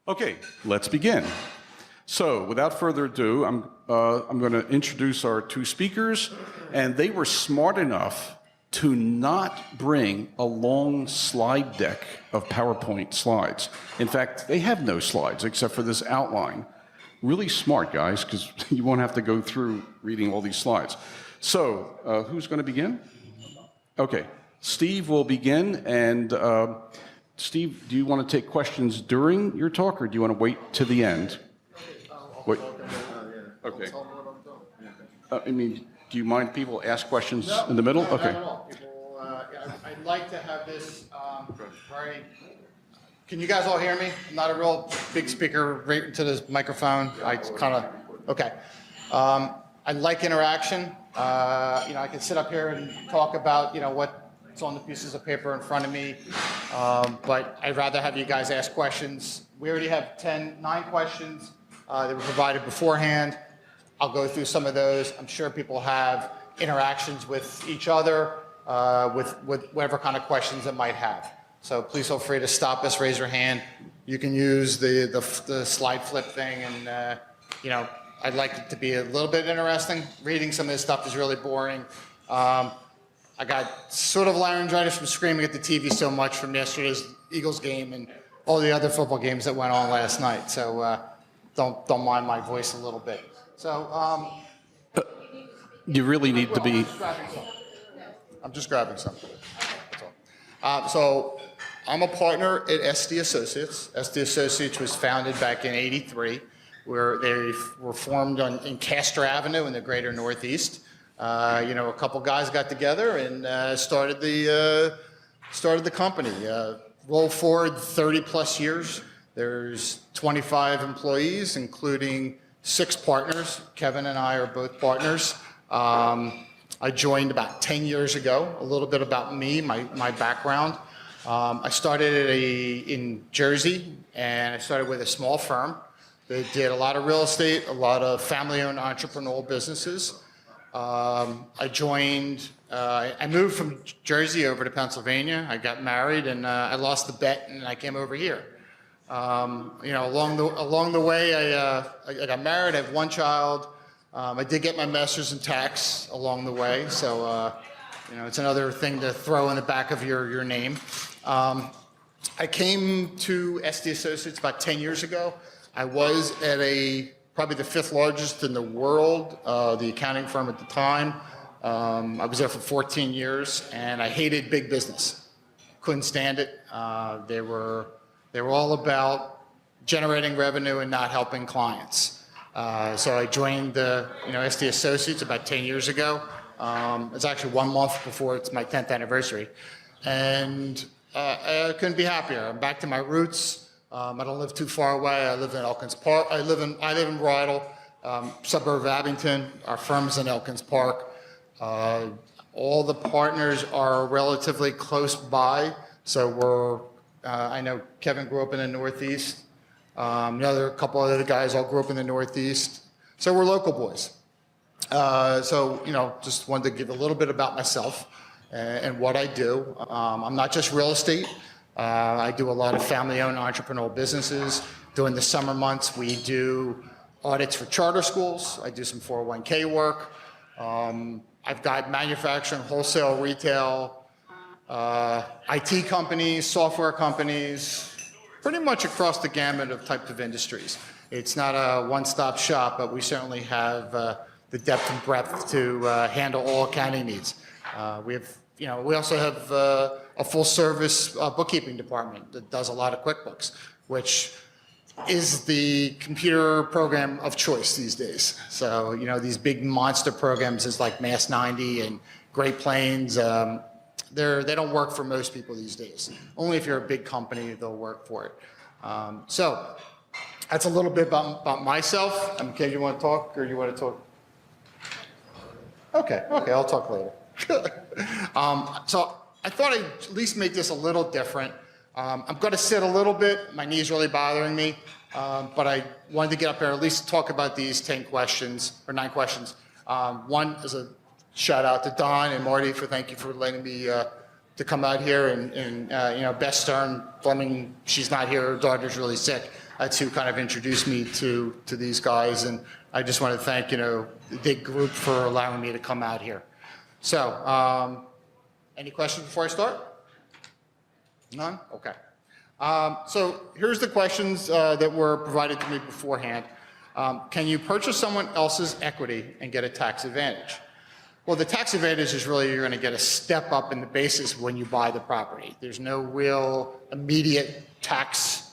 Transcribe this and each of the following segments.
Okay, let's begin. So, without further ado, I'm going to introduce our two speakers, and they were smart enough to not bring a long slide deck of PowerPoint slides. In fact, they have no slides except for this outline. Really smart, guys, because you won't have to go through reading all these slides. So, who's going to begin? Okay, Steve will begin, and Steve, do you want to take questions during your talk, or do you want to wait to the end? Wait. Okay. I mean, do you mind people ask questions in the middle? No, okay. not at all. People, I'd like to have this very. Can you guys all hear me? I'm not a real big speaker right into this microphone. I kind of okay. I like interaction. I can sit up here and talk about what's on the pieces of paper in front of me, but I'd rather have you guys ask questions. We already have 9 questions that were provided beforehand. I'll go through some of those. I'm sure people have interactions with each other with whatever kind of questions they might have. So please feel free to stop us, raise your hand. You can use the slide flip thing, and I'd like it to be a little bit interesting. Reading some of this stuff is really boring. I got sort of laryngitis from screaming at the TV so much from yesterday's Eagles game and all the other football games that went on last night. So don't mind my voice a little bit. So you really need to be. I'm just grabbing some. That's all. So I'm a partner at SD Associates. SD Associates was founded back in '83, where they were formed in Castor Avenue in the greater Northeast. A couple guys got together and started the company. Roll forward 30 plus years. There's 25 employees, including 6 partners. Kevin and I are both partners. I joined about 10 years ago. A little bit about me, my background. I started in Jersey, and I started with a small firm that did a lot of real estate, a lot of family-owned entrepreneurial businesses. I moved from Jersey over to Pennsylvania. I got married, and I lost the bet, and I came over here. Along the way, I got married. I have 1 child. I did get my master's in tax along the way, so it's another thing to throw in the back of your name. I came to SD Associates about 10 years ago. I was at probably the 5th largest in the world, the accounting firm at the time. I was there for 14 years, and I hated big business. Couldn't stand it. They were all about generating revenue and not helping clients. So I joined SD Associates about 10 years ago. It's actually 1 month before it's my 10th anniversary, and I couldn't be happier. I'm back to my roots. I don't live too far away. I live in Elkins Park. I live in Bridle, suburb of Abington. Our firm's in Elkins Park. All the partners are relatively close by. So I know Kevin grew up in the Northeast. A couple other guys all grew up in the Northeast. So we're local boys. Just wanted to give a little bit about myself and what I do. I'm not just real estate. I do a lot of family-owned entrepreneurial businesses. During the summer months, we do audits for charter schools. I do some 401k work. I've got manufacturing, wholesale, retail, IT companies, software companies, pretty much across the gamut of types of industries. It's not a one-stop shop, but we certainly have the depth and breadth to handle all accounting needs. We also have a full-service bookkeeping department that does a lot of QuickBooks, which is the computer program of choice these days. So, these big monster programs is like Mass 90 and Great Plains. They don't work for most people these days. Only if you're a big company, they'll work for it. So that's a little bit about myself. Ken, you want to talk, or you want to talk? Okay, I'll talk later. So I thought I'd at least make this a little different. I'm going to sit a little bit. My knee's really bothering me. But I wanted to get up there and at least talk about these 10 questions, or 9 questions. One is a shout out to Don and Marty thank you for letting me to come out here and Beth Stern, Fleming, she's not here, her daughter's really sick. That's who kind of introduced me to these guys. And I just want to thank, the big group for allowing me to come out here. So, any questions before I start? None? Okay. So here's the questions that were provided to me beforehand. Can you purchase someone else's equity and get a tax advantage? Well, the tax advantage is really you're going to get a step up in the basis when you buy the property. There's no real immediate tax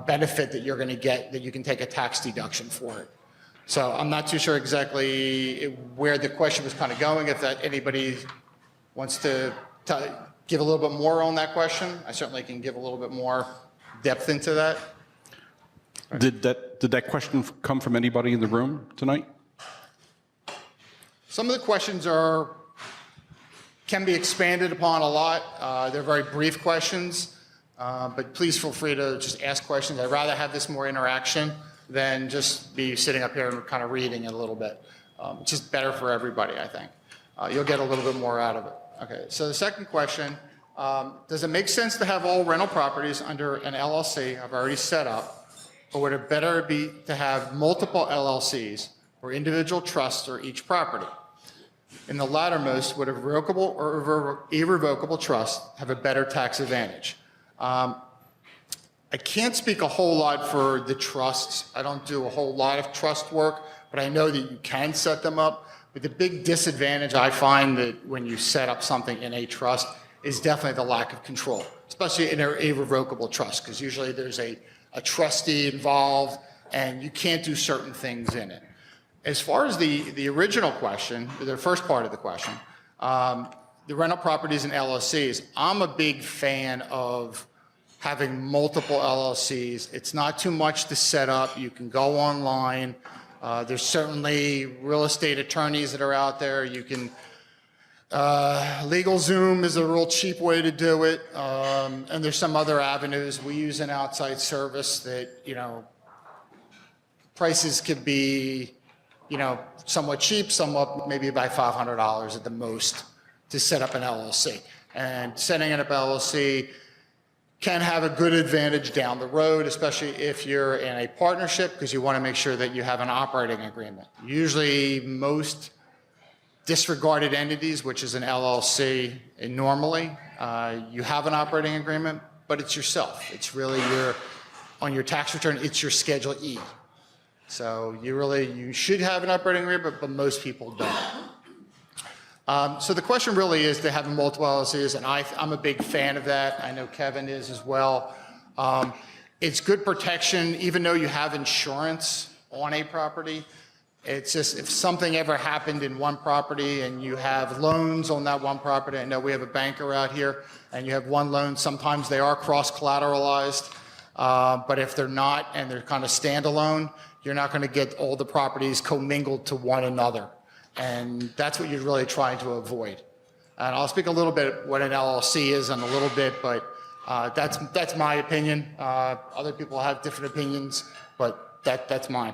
benefit that you're going to get that you can take a tax deduction for it. So I'm not too sure exactly where the question was kind of going. If that anybody wants to give a little bit more on that question, I certainly can give a little bit more depth into that. Did that question come from anybody in the room tonight? Some of the questions can be expanded upon a lot. They're very brief questions, but please feel free to just ask questions. I'd rather have this more interaction than just be sitting up here and kind of reading it a little bit. It's just better for everybody, I think. You'll get a little bit more out of it. Okay, so the second question, does it make sense to have all rental properties under an LLC I've already set up, or would it better be to have multiple LLCs or individual trusts for each property? In the lattermost, would a revocable or irrevocable trust have a better tax advantage? I can't speak a whole lot for the trusts. I don't do a whole lot of trust work, but I know that you can set them up. But the big disadvantage I find that when you set up something in a trust is definitely the lack of control, especially in an irrevocable trust, because usually there's a trustee involved and you can't do certain things in it. As far as the original question, the first part of the question, the rental properties and LLCs, I'm a big fan of having multiple LLCs. It's not too much to set up. You can go online. There's certainly real estate attorneys that are out there. You can, LegalZoom is a real cheap way to do it. And there's some other avenues. We use an outside service that, prices could be, somewhat cheap, somewhat maybe about $500 at the most to set up an LLC. And setting up an LLC can have a good advantage down the road, especially if you're in a partnership, because you want to make sure that you have an operating agreement. Usually most disregarded entities, which is an LLC, and normally you have an operating agreement, but it's yourself. It's really on your tax return, it's your Schedule E. So you should have an operating agreement, but most people don't. So the question really is to have multiple LLCs, and I'm a big fan of that. I know Kevin is as well. It's good protection, even though you have insurance on a property. It's just if something ever happened in one property and you have loans on that one property, I know we have a banker out here, and you have one loan, sometimes they are cross-collateralized, but if they're not and they're kind of standalone, you're not going to get all the properties commingled to one another. And that's what you're really trying to avoid. And I'll speak a little bit what an LLC is in a little bit, but that's my opinion. Other people have different opinions, but that's mine.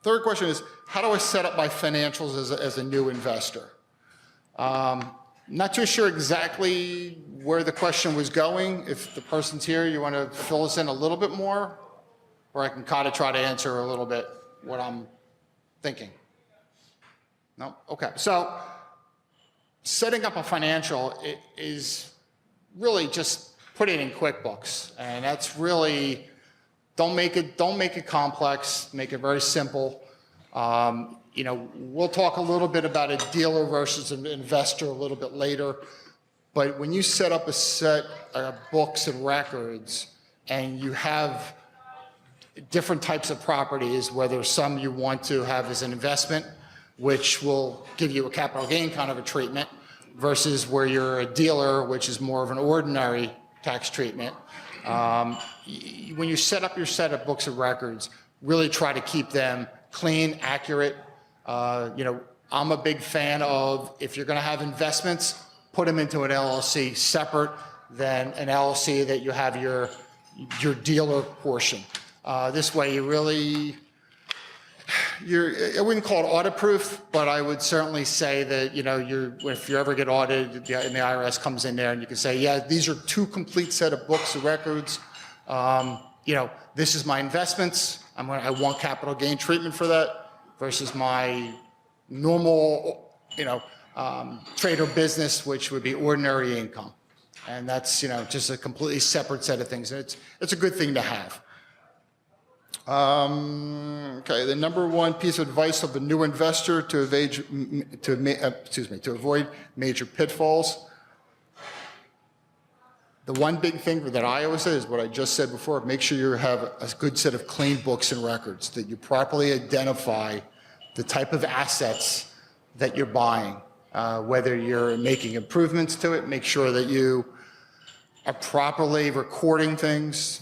Third question is, how do I set up my financials as a new investor? Not too sure exactly where the question was going. If the person's here, you want to fill us in a little bit more? Or I can kind of try to answer a little bit what I'm thinking. No? Okay. So setting up a financial is really just put it in QuickBooks. And that's really, don't make it complex, make it very simple. We'll talk a little bit about a dealer versus an investor a little bit later. But when you set up a set of books and records and you have different types of properties, whether some you want to have as an investment, which will give you a capital gain kind of a treatment, versus where you're a dealer, which is more of an ordinary tax treatment. When you set up your set of books and records, really try to keep them clean, accurate. I'm a big fan of, if you're going to have investments, put them into an LLC separate than an LLC that you have your dealer portion. This way I wouldn't call it audit-proof, but I would certainly say that, if you ever get audited and the IRS comes in there and you can say, yeah, these are two complete set of books and records, This is my investments. I want capital gain treatment for that versus my normal, trade or business, which would be ordinary income. And that's, just a completely separate set of things. And it's a good thing to have. Okay, the number one piece of advice of the new investor to avoid major pitfalls. The one big thing that I always say is what I just said before, make sure you have a good set of clean books and records, that you properly identify the type of assets that you're buying, whether you're making improvements to it, make sure that you are properly recording things.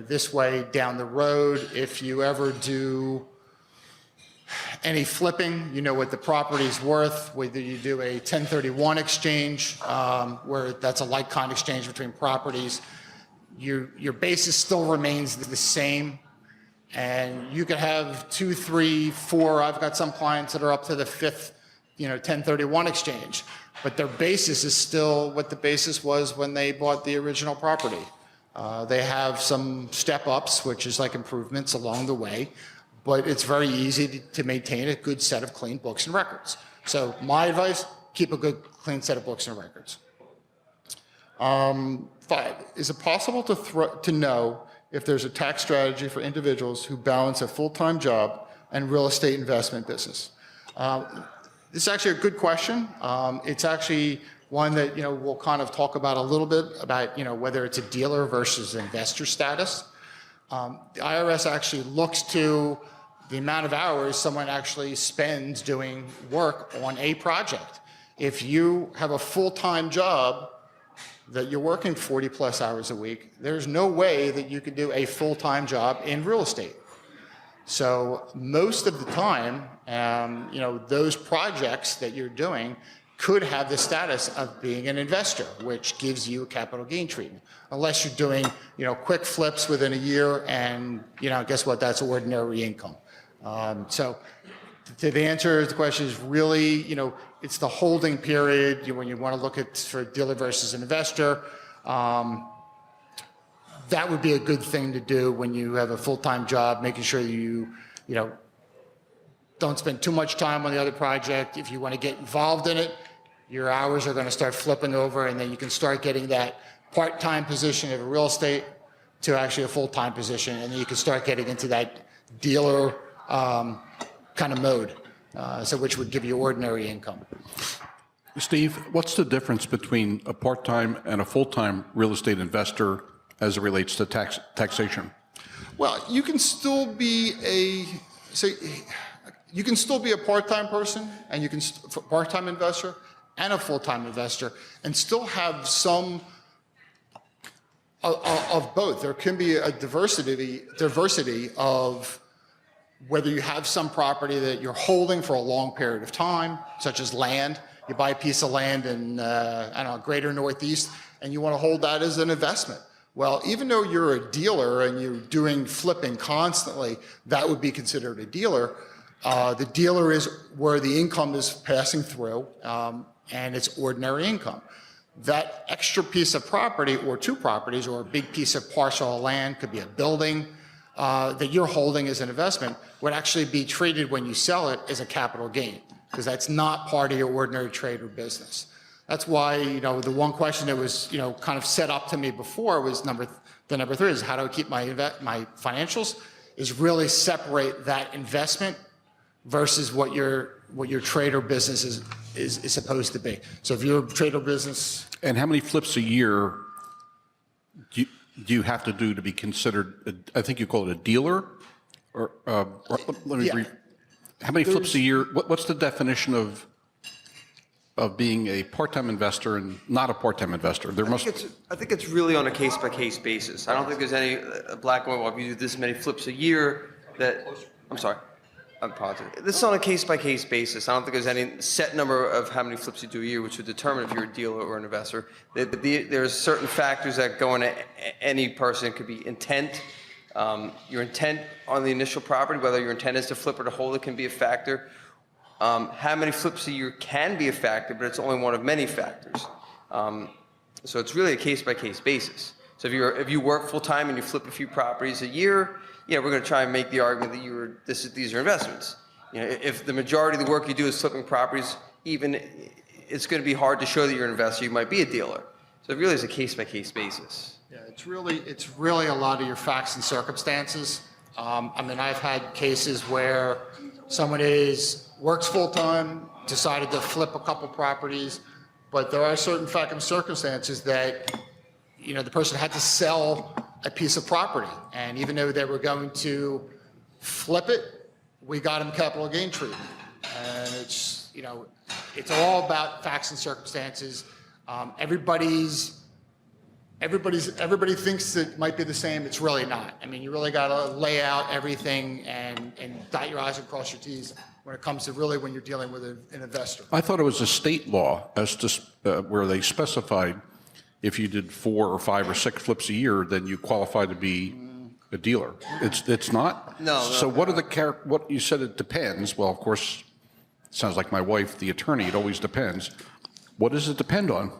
This way down the road, if you ever do any flipping, you know what the property's worth, whether you do a 1031 exchange, where that's a like-kind exchange between properties, your basis still remains the same. And you could have 2, 3, 4, I've got some clients that are up to the 5th, 1031 exchange, but their basis is still what the basis was when they bought the original property. They have some step-ups, which is like improvements along the way, but it's very easy to maintain a good set of clean books and records. So my advice, keep a good, clean set of books and records. 5, is it possible to know if there's a tax strategy for individuals who balance a full-time job and real estate investment business? This is actually a good question. It's actually one that we'll kind of talk about a little bit about whether it's a dealer versus investor status. The IRS actually looks to the amount of hours someone actually spends doing work on a project. If you have a full-time job that you're working 40 plus hours a week, there's no way that you could do a full-time job in real estate. So most of the time, those projects that you're doing could have the status of being an investor, which gives you a capital gain treatment. Unless you're doing, quick flips within a year and, guess what, that's ordinary income. So the answer to the question is really, it's the holding period when you want to look at for dealer versus an investor. That would be a good thing to do when you have a full-time job, making sure you don't spend too much time on the other project. If you want to get involved in it, your hours are going to start flipping over, and then you can start getting that part-time position of real estate to actually a full-time position, and then you can start getting into that dealer kind of mode, which would give you ordinary income. Steve, what's the difference between a part-time and a full-time real estate investor as it relates to taxation? Well, you can still be a part-time person, and you can part-time investor and a full-time investor, and still have some of both. There can be a diversity of whether you have some property that you're holding for a long period of time, such as land. You buy a piece of land in, greater Northeast, and you want to hold that as an investment. Well, even though you're a dealer and you're doing flipping constantly, that would be considered a dealer. The dealer is where the income is passing through, and it's ordinary income. That extra piece of property, or 2 properties, or a big piece of parcel of land, could be a building, that you're holding as an investment, would actually be treated when you sell it as a capital gain, because that's not part of your ordinary trade or business. That's why, the one question that was, kind of set up to me before was number 3 is how do I keep my financials, is really separate that investment versus what your trade or business is supposed to be. So if you're a trade or business. And how many flips a year do you have to do to be considered, I think you call it a dealer? Or let me read. How many flips a year? What's the definition of being a part-time investor and not a part-time investor? I think it's really on a case-by-case basis. I don't think there's any black and white, well, if you do this many flips a year, I'm sorry. I'm positive. This is on a case-by-case basis. I don't think there's any set number of how many flips you do a year, which would determine if you're a dealer or an investor. There's certain factors that go into any person. It could be intent. Your intent on the initial property, whether your intent is to flip or to hold it, can be a factor. How many flips a year can be a factor, but it's only one of many factors. So it's really a case-by-case basis. So if you work full-time and you flip a few properties a year, yeah, we're going to try and make the argument that these are investments. You know, if the majority of the work you do is flipping properties, even it's going to be hard to show that you're an investor. You might be a dealer. So it really is a case-by-case basis. Yeah, it's really a lot of your facts and circumstances. I mean, I've had cases where someone works full-time, decided to flip a couple properties, but there are certain facts and circumstances that, you know, the person had to sell a piece of property. And even though they were going to flip it, we got them capital gain treatment. And it's, you know, it's all about facts and circumstances. Everybody thinks it might be the same. It's really not. I mean, you really got to lay out everything and dot your I's and cross your T's when it comes to really when you're dealing with an investor. I thought it was a state law as to where they specified if you did 4 or 5 or 6 flips a year, then you qualify to be a dealer. It's not? No. So what are what you said it depends. Well, of course, it sounds like my wife, the attorney, it always depends. What does it depend on?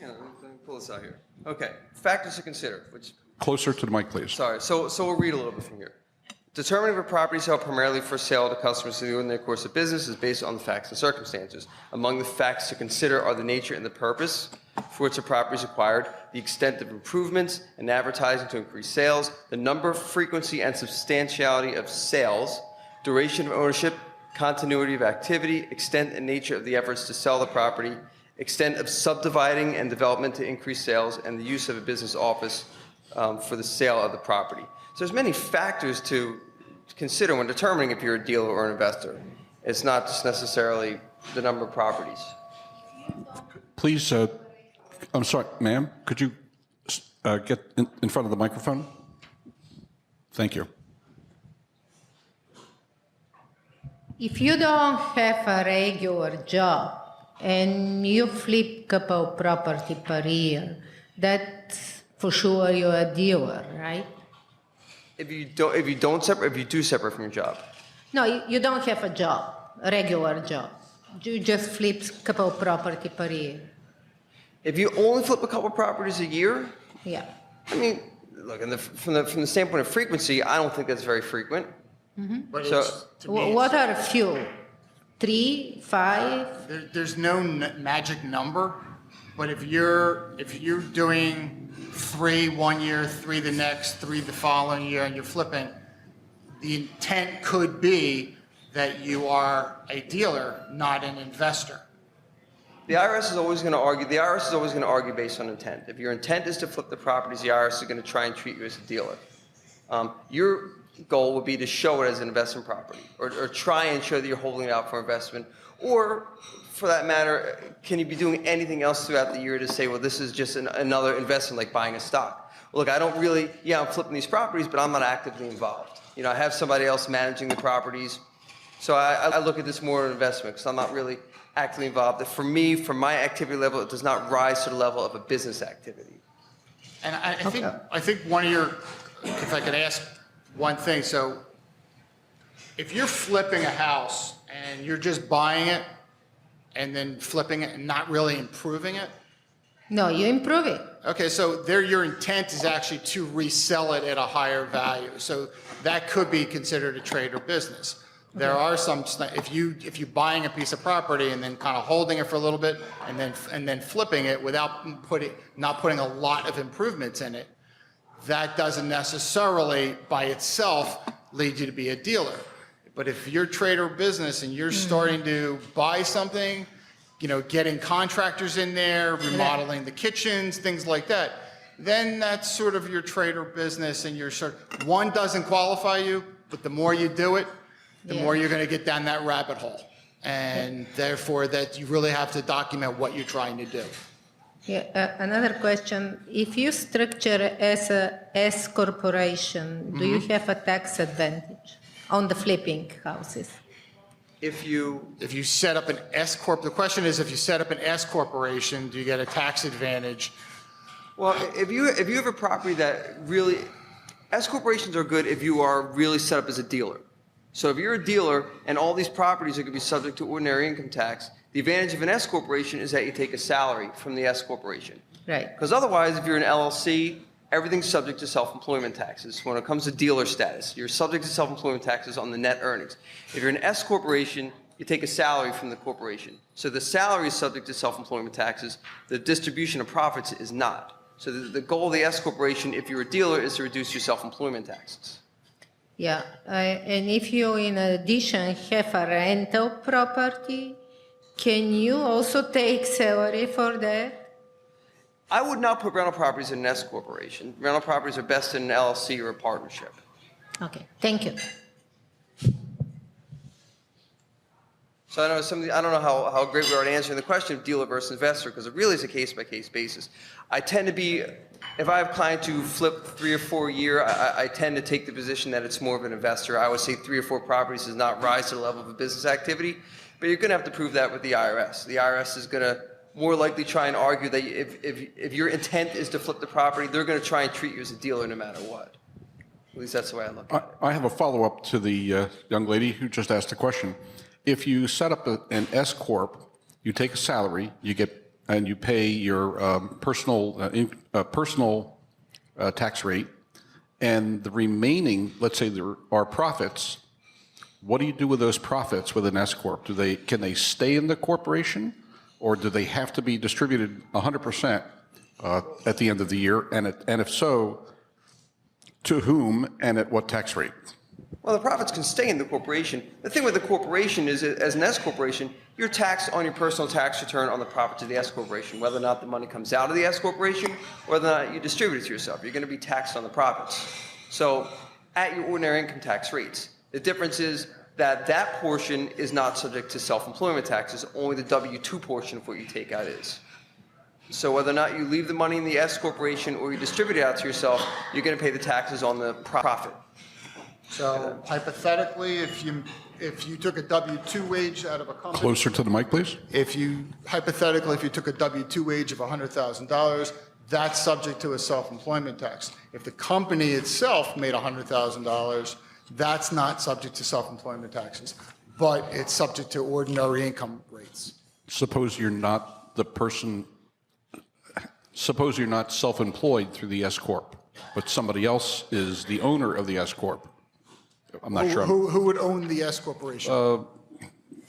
Yeah, let me pull this out here. Okay, factors to consider, which, Closer to the mic, please. sorry, so we'll read a little bit from here. Determining if a property is held primarily for sale to customers in the ordinary course of business is based on the facts and circumstances. Among the facts to consider are the nature and the purpose for which a property is acquired, the extent of improvements and advertising to increase sales, the number, frequency, and substantiality of sales, duration of ownership, continuity of activity, extent and nature of the efforts to sell the property, extent of subdividing and development to increase sales, and the use of a business office for the sale of the property. So there's many factors to consider when determining if you're a dealer or an investor. It's not just necessarily the number of properties. Please, I'm sorry, ma'am, could you get in front of the microphone? Thank you. If you don't have a regular job and you flip couple property per year, that's for sure you're a dealer, right? If you do separate from your job. No, you don't have a job, a regular job. You just flip couple property per year. If you only flip a couple properties a year, Yeah. I mean, look, from the standpoint of frequency, I don't think that's very frequent. But So- it's, to me, What are few? 3, 5? there's no magic number, but if you're doing 3 one year, 3 the next, 3 the following year, and you're flipping, the intent could be that you are a dealer, not an investor. The IRS is always going to argue. The IRS is always going to argue based on intent. If your intent is to flip the properties, the IRS is going to try and treat you as a dealer. Your goal would be to show it as an investment property, or try and show that you're holding it out for investment, or for that matter, can you be doing anything else throughout the year to say, well, this is just another investment like buying a stock? Well, look, I don't really, I'm flipping these properties, but I'm not actively involved. You know, I have somebody else managing the properties. So I look at this more as an investment because I'm not really actively involved. For me, for my activity level, it does not rise to the level of a business activity. And I think one of your, if I could ask one thing, so if you're flipping a house and you're just buying it and then flipping it and not really improving it, No, you improve it. okay, so there your intent is actually to resell it at a higher value. So that could be considered a trade or business. There are some, if you buying a piece of property and then kind of holding it for a little bit and then flipping it without not putting a lot of improvements in it, that doesn't necessarily by itself lead you to be a dealer. But if you're trade or business and you're starting to buy something, you know, getting contractors in there, remodeling the kitchens, things like that, then that's sort of your trade or business, and one doesn't qualify you, but the more you do it, the more you're going to get down that rabbit hole. And therefore that you really have to document what you're trying to do. Yeah, another question. If you structure as a S corporation, do you have a tax advantage on the flipping houses? If you set up an S corp, the question is, if you set up an S corporation, do you get a tax advantage? Well, if you have a property that really, S corporations are good if you are really set up as a dealer. So if you're a dealer and all these properties are going to be subject to ordinary income tax, the advantage of an S corporation is that you take a salary from the S corporation. Right. Because otherwise, if you're an LLC, everything's subject to self-employment taxes. When it comes to dealer status, you're subject to self-employment taxes on the net earnings. If you're an S corporation, you take a salary from the corporation. So the salary is subject to self-employment taxes. The distribution of profits is not. So the goal of the S corporation, if you're a dealer, is to reduce your self-employment taxes. Yeah, and if you, in addition, have a rental property, can you also take salary for that? I would not put rental properties in an S corporation. Rental properties are best in an LLC or a partnership. Okay, thank you. So I don't know how great we are at answering the question of dealer versus investor, because it really is a case-by-case basis. I tend to be, if I have clients who flip 3 or 4 a year, I tend to take the position that it's more of an investor. I would say 3 or 4 properties does not rise to the level of a business activity, but you're going to have to prove that with the IRS. The IRS is going to more likely try and argue that if your intent is to flip the property, they're going to try and treat you as a dealer no matter what. At least that's the way I look at it. I have a follow-up to the young lady who just asked the question. If you set up an S corp, you take a salary, you get and you pay your personal tax rate, and the remaining, let's say there are profits. What do you do with those profits with an S corp? Can they stay in the corporation, or do they have to be distributed 100% at the end of the year? And if so, to whom and at what tax rate? Well, the profits can stay in the corporation. The thing with the corporation is, as an S corporation, you're taxed on your personal tax return on the profits of the S corporation, whether or not the money comes out of the S corporation, or whether or not you distribute it to yourself. You're going to be taxed on the profits. So, at your ordinary income tax rates. The difference is that that portion is not subject to self-employment taxes. Only the W-2 portion of what you take out is. So whether or not you leave the money in the S corporation or you distribute it out to yourself, you're going to pay the taxes on the profit. So hypothetically, if you took a W-2 wage out of a company. Closer to the mic, please. Hypothetically, if you took a W-2 wage of $100,000, that's subject to a self-employment tax. If the company itself made $100,000, that's not subject to self-employment taxes, but it's subject to ordinary income rates. Suppose you're not the person, suppose you're not self-employed through the S corp, but somebody else is the owner of the S corp. I'm not sure. Who would own the S corporation?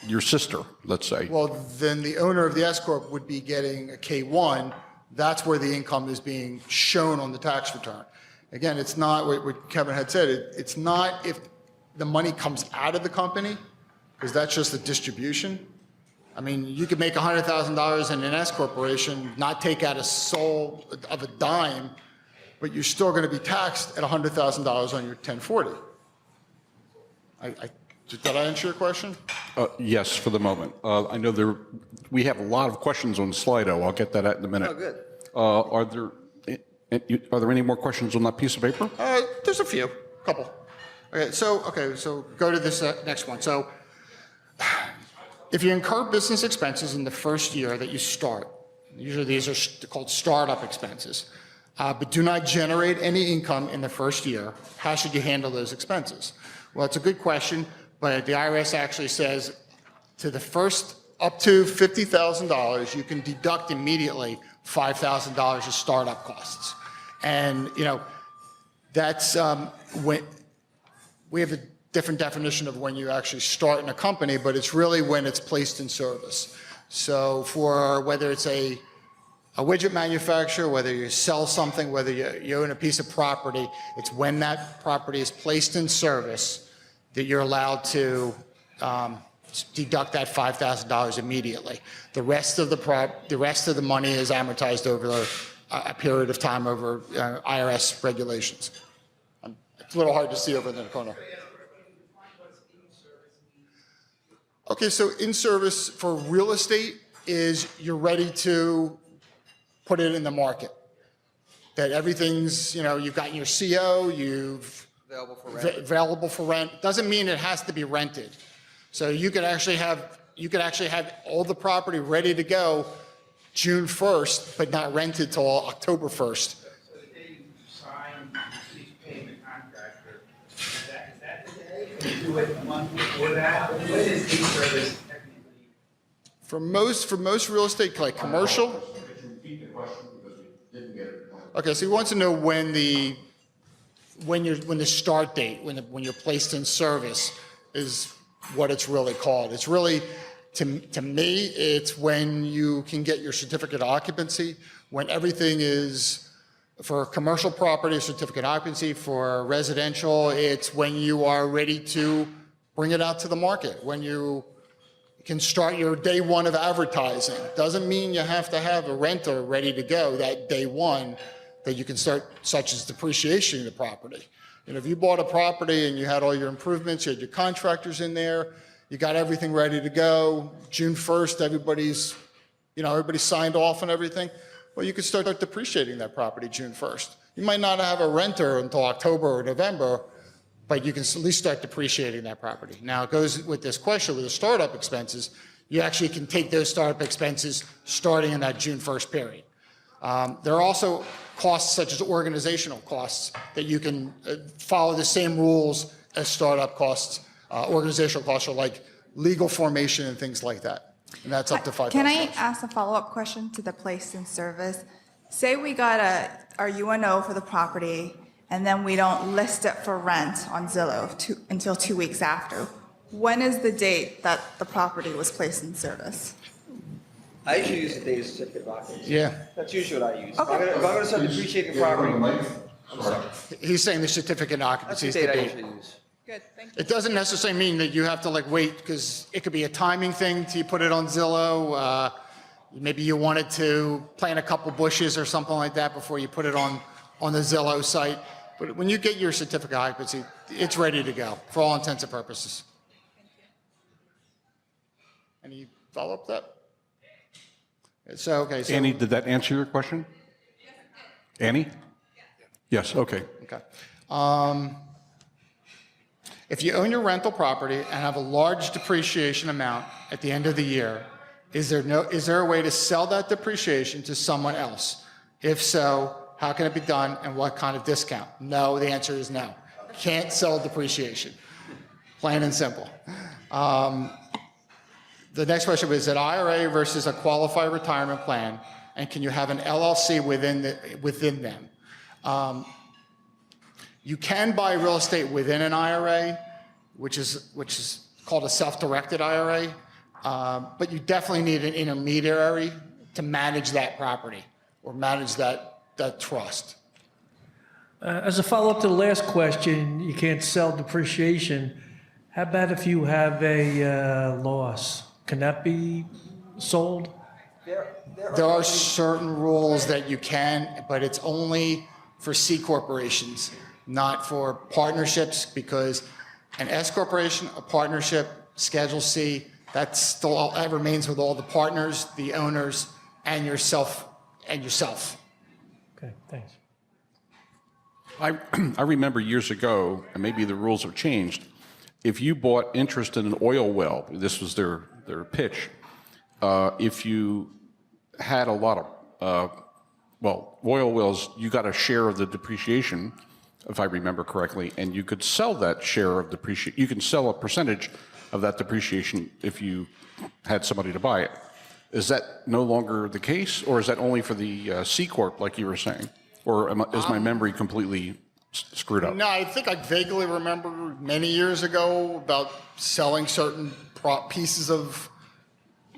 Your sister, let's say. Well, then the owner of the S corp would be getting a K-1. That's where the income is being shown on the tax return. Again, it's not what Kevin had said. It's not if the money comes out of the company, because that's just a distribution. I mean, you could make $100,000 in an S corporation, not take out a soul of a dime, but you're still going to be taxed at $100,000 on your 1040. Did I answer your question? Yes, for the moment. I know we have a lot of questions on Slido. I'll get that out in a minute. Oh, good. Are there any more questions on that piece of paper? There's a few, couple. So go to this next one. So if you incur business expenses in the first year that you start, usually these are called startup expenses, but do not generate any income in the first year, how should you handle those expenses? Well, it's a good question, but the IRS actually says to the first up to $50,000, you can deduct immediately $5,000 of startup costs. And, that's when we have a different definition of when you actually start in a company, but it's really when it's placed in service. So for whether it's a widget manufacturer, whether you sell something, whether you own a piece of property, it's when that property is placed in service that you're allowed to deduct that $5,000 immediately. The rest of the money is amortized over a period of time over IRS regulations. It's a little hard to see over in the corner. Okay, so in service for real estate is you're ready to put it in the market. That everything's, you've gotten your CO, available for rent. Doesn't mean it has to be rented. So you could actually have all the property ready to go June 1st, but not rented till October 1st. So the day you sign, you cease paying the contractor, is that the day? do it a month before that? When is in-service technically? For most real estate, like commercial. Okay, so he wants to know when the start date, when you're placed in service, is what it's really called. It's really, to me, it's when you can get your certificate of occupancy, when everything is, for commercial property, certificate of occupancy, for residential, it's when you are ready to bring it out to the market, when you can start your day one of advertising. Doesn't mean you have to have a renter ready to go that day one that you can start, such as depreciation of the property. You know, if you bought a property and you had all your improvements, you had your contractors in there, you got everything ready to go, June 1st, everybody's signed off on everything, well, you could start depreciating that property June 1st. You might not have a renter until October or November, but you can at least start depreciating that property. Now, it goes with this question with the startup expenses, you actually can take those startup expenses starting in that June 1st period. There are also costs such as organizational costs that you can follow the same rules as startup costs. Organizational costs are like legal formation and things like that. And that's up to $5,000. Can I ask a follow-up question to the place in service? Say we got our UNO for the property, and then we don't list it for rent on Zillow until 2 weeks after. When is the date that the property was placed in service? I usually use the date of certificate of occupancy. Yeah. That's usually what I use. Okay. If I'm gonna start depreciating property, I'm sorry. He's saying the certificate of That's occupancy the is the date I date. usually use. Good, thank you. It doesn't necessarily mean that you have to like wait, because it could be a timing thing till you put it on Zillow. Maybe you wanted to plant a couple bushes or something like that before you put it on the Zillow site. But when you get your certificate of occupancy, it's ready to go for all intents and purposes. Any follow-up to that? So, okay. So, Annie, did that answer your question? Annie? Yes, okay. okay. If you own your rental property and have a large depreciation amount at the end of the year, is there a way to sell that depreciation to someone else? If so, how can it be done and what kind of discount? No, the answer is no. Can't sell depreciation. Plain and simple. The next question was, is it IRA versus a qualified retirement plan, and can you have an LLC within them? You can buy real estate within an IRA, which is called a self-directed IRA, but you definitely need an intermediary to manage that property or manage that trust. As a follow-up to the last question, you can't sell depreciation. How about if you have a loss? Can that be sold? There are certain rules that you can, but it's only for C corporations, not for partnerships, because an S corporation, a partnership, Schedule C, that remains with all the partners, the owners, and yourself. Okay, thanks. I remember years ago, and maybe the rules have changed, if you bought interest in an oil well, this was their pitch, if you had a lot of, oil wells, you got a share of the depreciation, if I remember correctly, and you could sell that share of depreciation. You can sell a percentage of that depreciation if you had somebody to buy it. Is that no longer the case, or is that only for the C Corp, like you were saying? Or is my memory completely screwed up? No, I think I vaguely remember many years ago about selling certain pieces of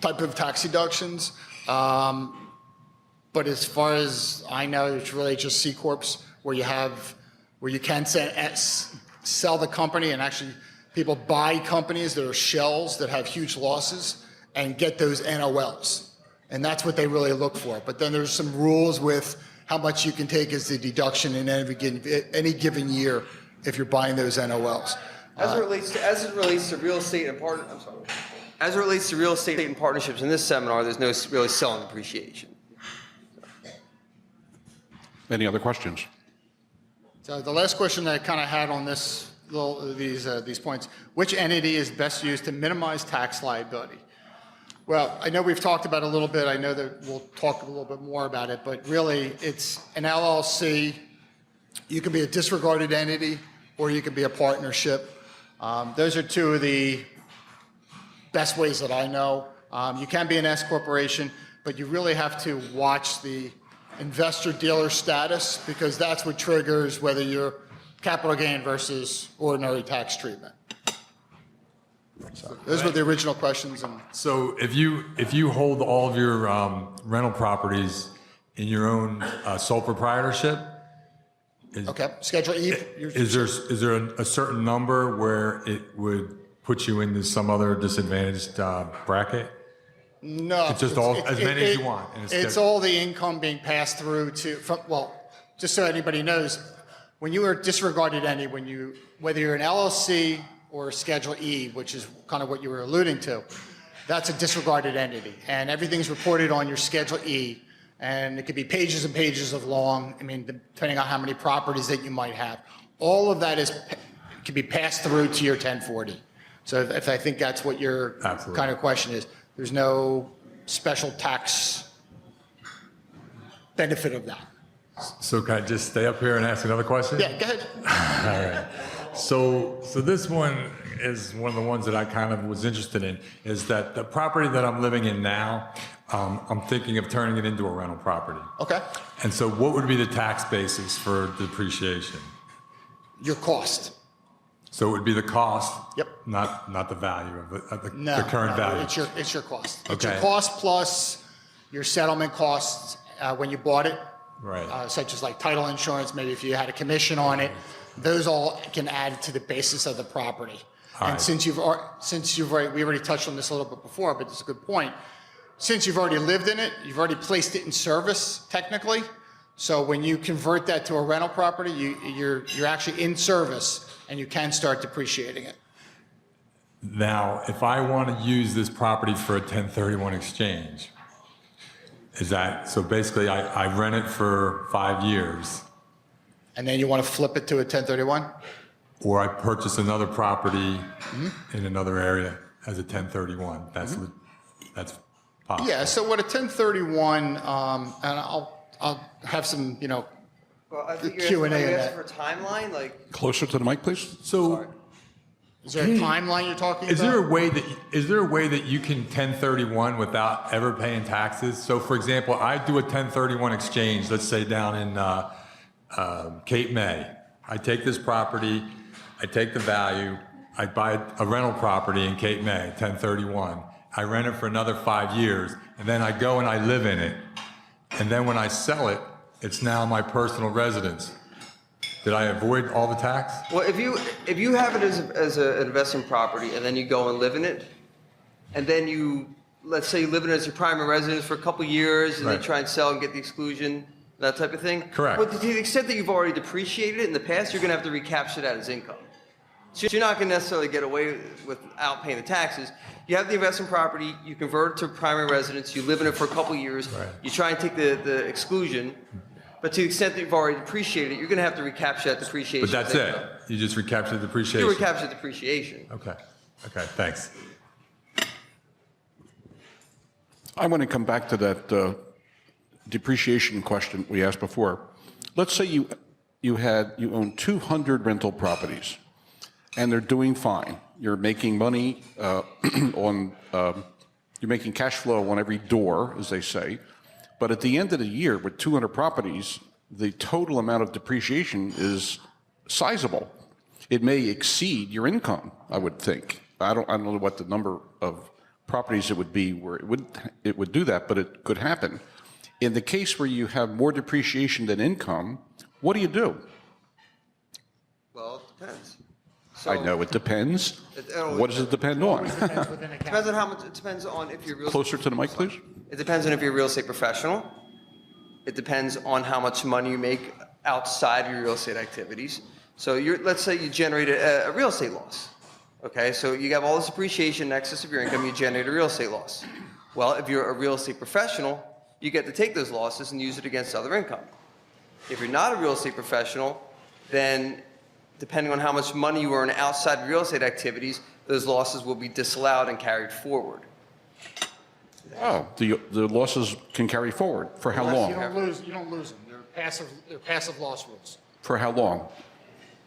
type of tax deductions. But as far as I know, it's really just C Corps where you can sell the company, and actually people buy companies that are shells that have huge losses and get those NOLs. And that's what they really look for. But then there's some rules with how much you can take as the deduction in any given year if you're buying those NOLs. As it relates to real estate and as it relates to real estate and partnerships in this seminar, there's no really selling depreciation. Any other questions? So the last question that I kind of had on these points, which entity is best used to minimize tax liability? Well, I know we've talked about it a little bit. I know that we'll talk a little bit more about it, but really it's an LLC. You can be a disregarded entity or you can be a partnership. Those are two of the best ways that I know. You can be an S corporation, but you really have to watch the investor dealer status because that's what triggers whether you're capital gain versus ordinary tax treatment. So those were the original questions. And So if you hold all of your rental properties in your own sole proprietorship, okay, Schedule E. is there a certain number where it would put you into some other disadvantaged bracket? No. It's just as many as you want, and It's all the income being passed through just so anybody knows, when you are disregarded entity, whether you're an LLC or Schedule E, which is kind of what you were alluding to, that's a disregarded entity. And everything's reported on your Schedule E, and it could be pages and pages of long, depending on how many properties that you might have. All of that can be passed through to your 1040. So if I think that's what your Absolutely. kind of question is, there's no special tax benefit of that. So can I just stay up here and ask another question? Yeah, go ahead. All right. So this one is one of the ones that I kind of was interested in, is that the property that I'm living in now, I'm thinking of turning it into a rental property. Okay. And so what would be the tax basis for depreciation? Your cost. So it would be the cost? Yep. Not the value of the No, current value? It's your cost. It's your Okay. cost plus your settlement costs when you bought it. Right. Such as like title insurance, maybe if you had a commission on it, those all can add to the basis of the property. All And right. since you've already, we already touched on this a little bit before, but it's a good point. Since you've already lived in it, you've already placed it in service technically. So when you convert that to a rental property, you're actually in service and you can start depreciating it. Now, if I want to use this property for a 1031 exchange, is that, so basically I rent it for 5 years, And then you want to flip it to a 1031? or I purchase another property in another area as a 1031. That's possible. Yeah, so what a 1031, and I'll have some, Well, I think Q&A on you're that. asking for a timeline, like, Closer to the mic, please. So is there a timeline you're talking is about? there a way that you can 1031 without ever paying taxes? So for example, I do a 1031 exchange, let's say down in Cape May. I take this property, I take the value, I buy a rental property in Cape May, 1031. I rent it for another 5 years, and then I go and I live in it. And then when I sell it, it's now my personal residence. Did I avoid all the tax? well, if you have it as an investment property and then you go and live in it, and then let's say you live in it as your primary residence for a couple of years, and Right. then try and sell and get the exclusion, that type of thing. Correct. But to the extent that you've already depreciated it in the past, you're going to have to recapture that as income. So you're not going to necessarily get away without paying the taxes. You have the investment property, you convert it to primary residence, you live in it for a couple of years, Right. you try and take the exclusion, but to the extent that you've already depreciated it, you're going to have to recapture that depreciation. But that's as it? income. You just recapture the You depreciation? recapture depreciation. Okay, thanks. I want to come back to that depreciation question we asked before. Let's say you own 200 rental properties, and they're doing fine. You're making money you're making cash flow on every door, as they say. But at the end of the year, with 200 properties, the total amount of depreciation is sizable. It may exceed your income, I would think. I don't know what the number of properties it would be where it would do that, but it could happen. In the case where you have more depreciation than income, what do you do? Well, it depends. I know it depends. What does it depend on? Depends on how much. It depends on if you're real. Closer to the mic, please. It depends on if you're a real estate professional. It depends on how much money you make outside your real estate activities. So let's say you generate a real estate loss. Okay, so you have all this depreciation in excess of your income, you generate a real estate loss. Well, if you're a real estate professional, you get to take those losses and use it against other income. If you're not a real estate professional, then depending on how much money you earn outside real estate activities, those losses will be disallowed and carried forward. Oh, the losses can carry forward. For how You long? don't lose them. They're passive loss rules. For how long?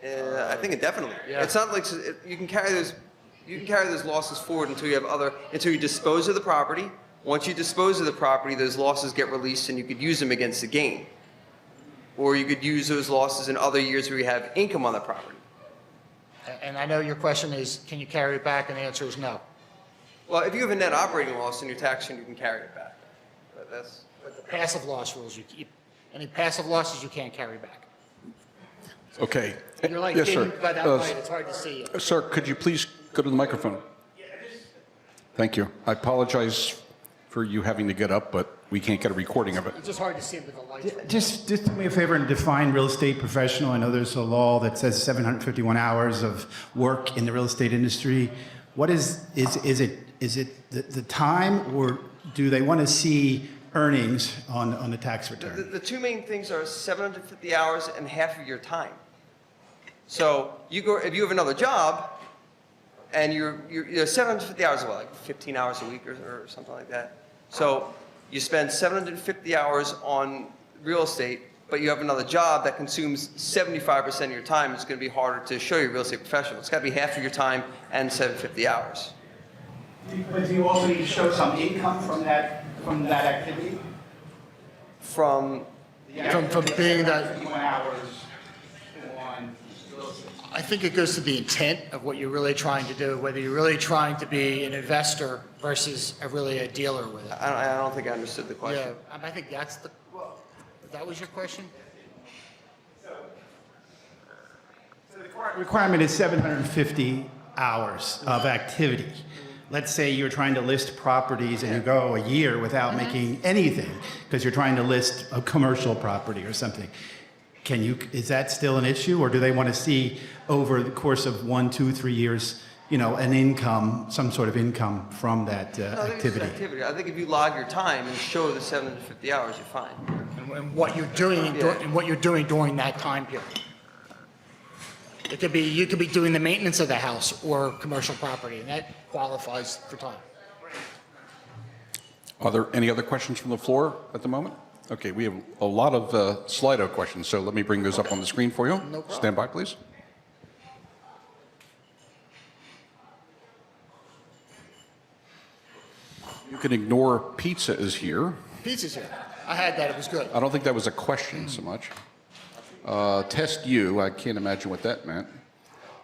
I think indefinitely. Yeah. It's not like you can carry those losses forward until you dispose of the property. Once you dispose of the property, those losses get released and you could use them against the gain. Or you could use those losses in other years where you have income on the property. And I know your question is, can you carry it back? And the answer is no. Well, if you have a net operating loss in your tax return, you can carry it back. But that's, But the passive loss rules, you keep, any passive losses you can't carry back. Okay. You're like Yes, sir. hidden by that light, it's hard to see you. Sir, could you please go to the microphone? Thank you. I apologize for you having to get up, but we can't get a recording of it. It's just hard to see with the lights. Just do me a favor and define real estate professional. I know there's a law that says 751 hours of work in the real estate industry. What is it the time, or do they want to see earnings on the tax return? the two main things are 750 hours and half of your time. So if you have another job, and you're 750 hours, what, like 15 hours a week or something like that. So you spend 750 hours on real estate, but you have another job that consumes 75% of your time. It's going to be harder to show your real estate professional. It's got to be half of your time and 750 hours. But do you also need to show some income from that activity? From From being that, 51 hours on. I think it goes to the intent of what you're really trying to do, whether you're really trying to be an investor versus really a dealer with it. I don't think I understood the question. Yeah, I think that's that was your question? So the requirement is 750 hours of activity. Let's say you're trying to list properties and you go a year without making anything because you're trying to list a commercial property or something. Is that still an issue, or do they want to see over the course of 1, 2, 3 years, an income, some sort of income from that No, I think it's activity? activity. I think if you log your time and show the 750 hours, you're fine. And what you're doing and what you're doing during that time period. It could be, you could be doing the maintenance of the house or commercial property, and that qualifies for time. Are there any other questions from the floor at the moment? Okay, we have a lot of Slido questions, so let me bring those up on the screen for you. No problem. Stand by, please. You can ignore pizza is here. Pizza's here. I had that, it was good. I don't think that was a question so much. Test you, I can't imagine what that meant.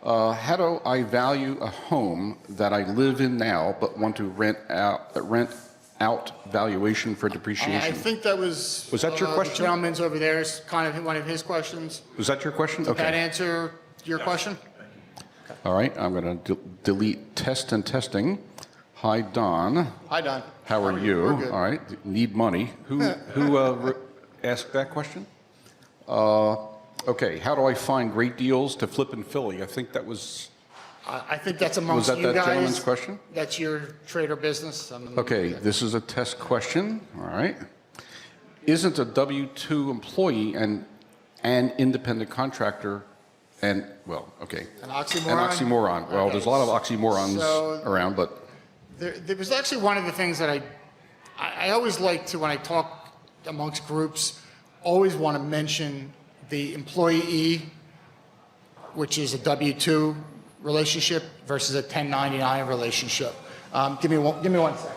How do I value a home that I live in now but want to rent out valuation for depreciation? I think that was. Was that your question? The gentleman's over there is kind of one of his questions. Was that your question? Did that Okay. answer your question? All right, I'm going to delete test and testing. Hi, Don. Hi, Don. How are you? We're good. All right, need money. Who asked that question? Okay, how do I find great deals to flip in Philly? I think that was, I think that's amongst that you guys. gentleman's question? That's your trader business. Okay, this is a test question, all right. Isn't a W-2 employee and an independent contractor and, well, okay. An oxymoron? An oxymoron. Well, there's a lot of oxymorons So- around, but There was actually one of the things that I always like to, when I talk amongst groups, always want to mention the employee, which is a W-2 relationship versus a 1099 relationship. Give me one second.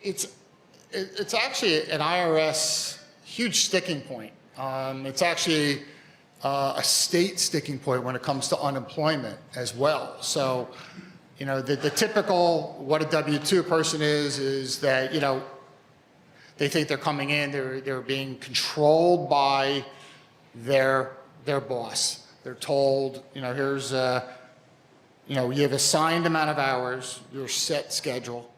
It's actually an IRS huge sticking point. It's actually a state sticking point when it comes to unemployment as well. So, the typical what a W-2 person is that, they think they're coming in, they're being controlled by their boss. They're told, here's, you have assigned amount of hours, your set schedule.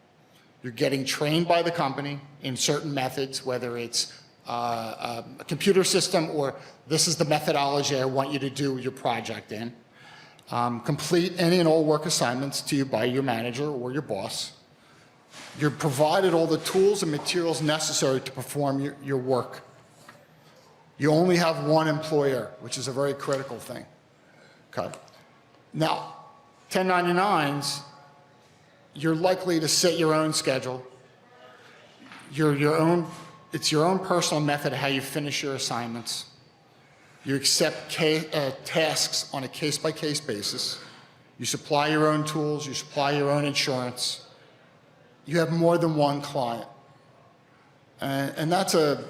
You're getting trained by the company in certain methods, whether it's a computer system or this is the methodology I want you to do your project in. Complete any and all work assignments to you by your manager or your boss. You're provided all the tools and materials necessary to perform your work. You only have one employer, which is a very critical thing. Okay. Now, 1099s, you're likely to set your own schedule. it's your own personal method of how you finish your assignments. You accept tasks on a case-by-case basis. You supply your own tools, you supply your own insurance. You have more than one client. And that's a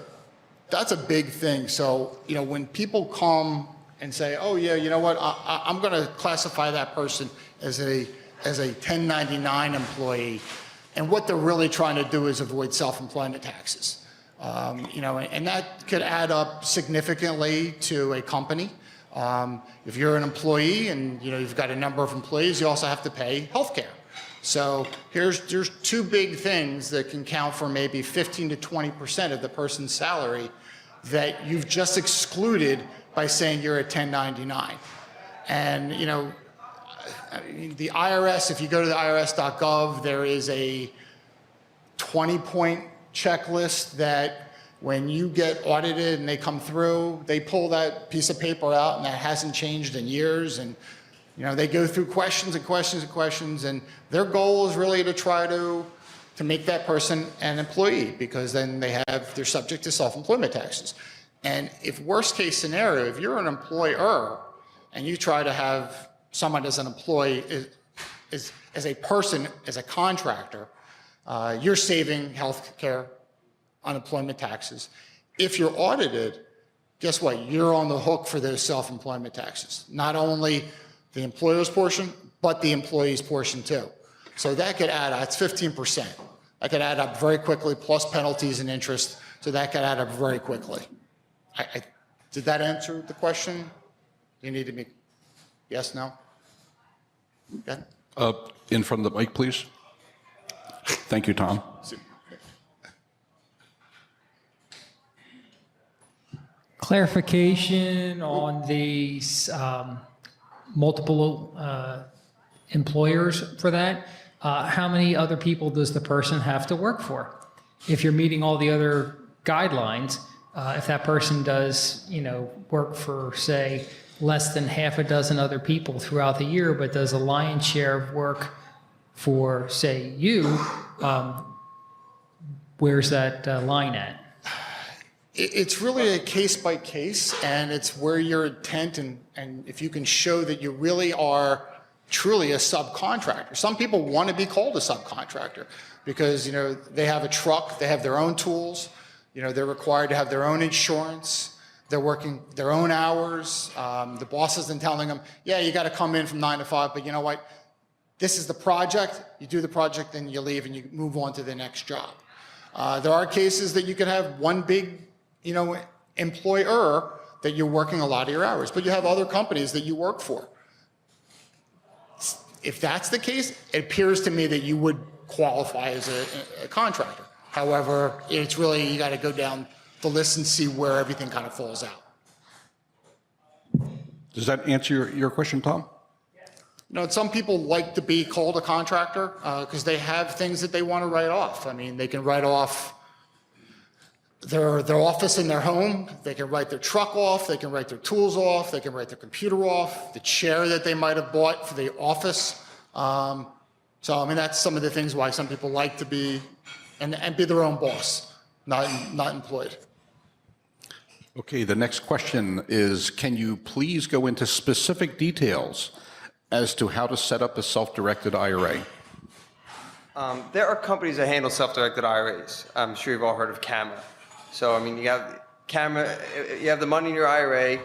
big thing. So, when people come and say, oh yeah, you know what, I'm gonna classify that person as a 1099 employee, and what they're really trying to do is avoid self-employment taxes. And that could add up significantly to a company. If you're an employee and you've got a number of employees, you also have to pay healthcare. So there's two big things that can count for maybe 15 to 20% of the person's salary that you've just excluded by saying you're a 1099. And the IRS, if you go to the irs.gov, there is a 20-point checklist that when you get audited and they come through, they pull that piece of paper out, and that hasn't changed in years. And they go through questions and questions and questions, and their goal is really to try to make that person an employee, because then they're subject to self-employment taxes. And if worst case scenario, if you're an employer and you try to have someone as an employee, as a person, as a contractor, you're saving health care, unemployment taxes. If you're audited, guess what? You're on the hook for those self-employment taxes. Not only the employer's portion, but the employee's portion too. So that could add up, it's 15%. That could add up very quickly, plus penalties and interest. So that could add up very quickly. Did that answer the question? You need to be, yes, no? Okay. In front of the mic, please. Thank you, Tom. Clarification on the multiple employers for that. How many other people does the person have to work for? If you're meeting all the other guidelines, if that person does, work for, say, less than half a dozen other people throughout the year, but does a lion's share of work for, say, you, where's that line at? It's really a case by case, and it's where your intent and if you can show that you really are truly a subcontractor. Some people want to be called a subcontractor because, they have a truck, they have their own tools, they're required to have their own insurance, they're working their own hours. The boss isn't telling them, yeah, you got to come in from 9 to 5, but you know what? This is the project, you do the project, then you leave and you move on to the next job. There are cases that you could have one big, employer that you're working a lot of your hours, but you have other companies that you work for. If that's the case, it appears to me that you would qualify as a contractor. However, it's really, you got to go down the list and see where everything kind of falls out. Does that answer your question, Tom? Some people like to be called a contractor because they have things that they want to write off. I mean, they can write off their office in their home, they can write their truck off, they can write their tools off, they can write their computer off, the chair that they might have bought for the office. That's some of the things why some people like to be and be their own boss, not employed. Okay, the next question is, can you please go into specific details as to how to set up a self-directed IRA? There are companies that handle self-directed IRAs. I'm sure you've all heard of CAMA. So, you have CAMA, you have the money in your IRA,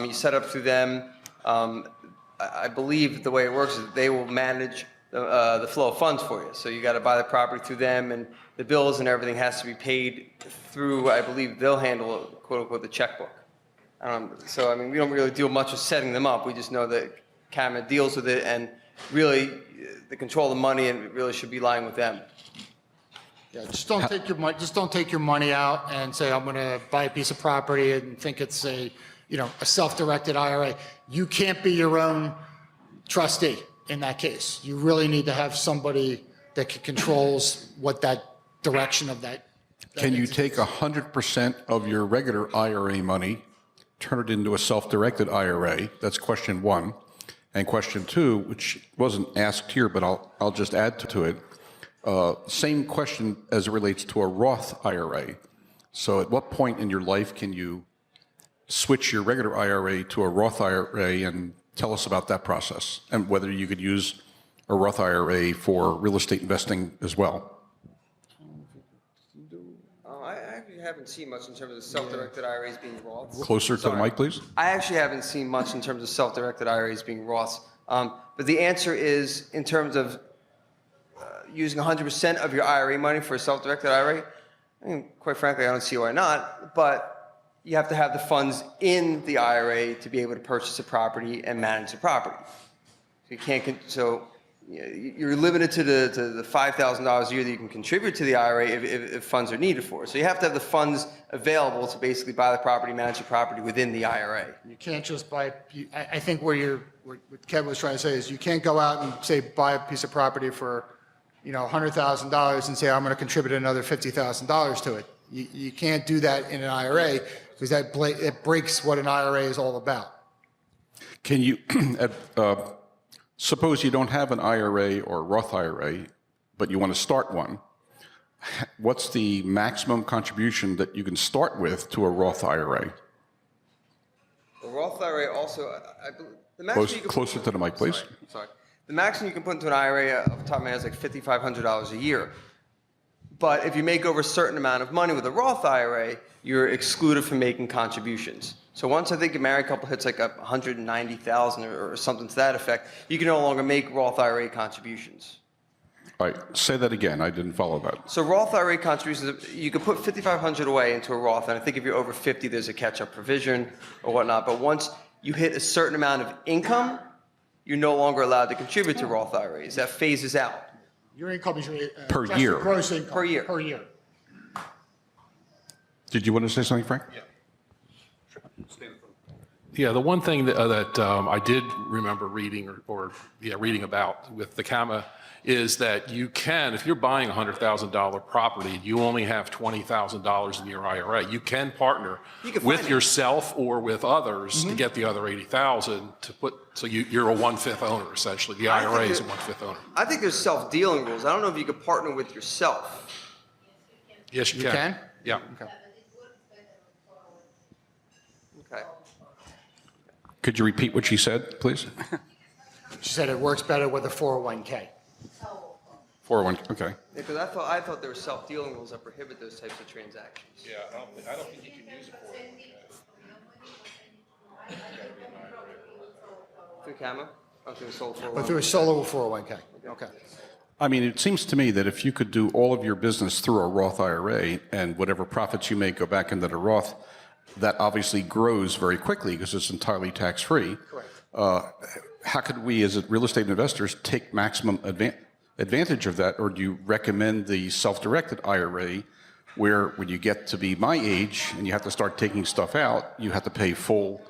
you set up through them. I believe the way it works is they will manage the flow of funds for you. So you got to buy the property through them, and the bills and everything has to be paid through, I believe they'll handle, quote unquote, the checkbook. We don't really deal much with setting them up. We just know that CAMA deals with it, and really the control of the money, and it really should be lying with them. Yeah, just don't take your money out and say, I'm going to buy a piece of property and think it's a self-directed IRA. You can't be your own trustee in that case. You really need to have somebody that controls what that direction of that. Can you take 100% of your regular IRA money, turn it into a self-directed IRA? That's question one. And question two, which wasn't asked here, but I'll just add to it. Same question as it relates to a Roth IRA. So at what point in your life can you switch your regular IRA to a Roth IRA, and tell us about that process and whether you could use a Roth IRA for real estate investing as well? I actually haven't seen much in terms of self-directed IRAs being Roths. Closer to the mic, please. I actually haven't seen much in terms of self-directed IRAs being Roths. But the answer is, in terms of using 100% of your IRA money for a self-directed IRA, I mean, quite frankly, I don't see why not, but you have to have the funds in the IRA to be able to purchase a property and manage the property. So you can't, you're limited to the $5,000 a year that you can contribute to the IRA if funds are needed for it. So you have to have the funds available to basically buy the property, manage the property within the IRA. You can't just buy, I think what Kevin was trying to say is you can't go out and say, buy a piece of property for, $100,000 and say, I'm going to contribute another $50,000 to it. You can't do that in an IRA because it breaks what an IRA is all about. Can you, suppose you don't have an IRA or Roth IRA, but you want to start one. What's the maximum contribution that you can start with to a Roth IRA? The Roth IRA also, the maximum you can Closer to the mic, please. Sorry. The maximum you can put into an IRA off the top of my head is like $5,500 a year. But if you make over a certain amount of money with a Roth IRA, you're excluded from making contributions. So once I think a married couple hits like $190,000 or something to that effect, you can no longer make Roth IRA contributions. All right, say that again. I didn't follow that. So Roth IRA contributions, you can put $5,500 away into a Roth, and I think if you're over 50, there's a catch-up provision or whatnot. But once you hit a certain amount of income, you're no longer allowed to contribute to Roth IRAs. That phases out. Your income is Per just year. your gross income. Per year. Per year. Did you want to say something, Frank? Yeah, the one thing that I did remember reading reading about with the CAMA is that you can, if you're buying a $100,000 property, you only have $20,000 in your IRA. You can partner with yourself or with others to get the other $80,000 to put, so you're a 1/5 owner essentially. The IRA is a 1/5 owner. I think there's self-dealing rules. I don't know if you could partner with yourself. Yes, you You can. can? Yeah. Okay. Okay. Could you repeat what she said, please? She said it works better with a 401k. 401, okay. Because I thought there were self-dealing rules that prohibit those types of transactions. Yeah, I don't think you can use it for it. Through CAMA? Oh, through a sole But 401. through a solo 401k. Okay. I mean, it seems to me that if you could do all of your business through a Roth IRA and whatever profits you make go back into the Roth, that obviously grows very quickly because it's entirely tax-free. Correct. How could we, as real estate investors, take maximum advantage of that, or do you recommend the self-directed IRA, where when you get to be my age and you have to start taking stuff out, you have to pay full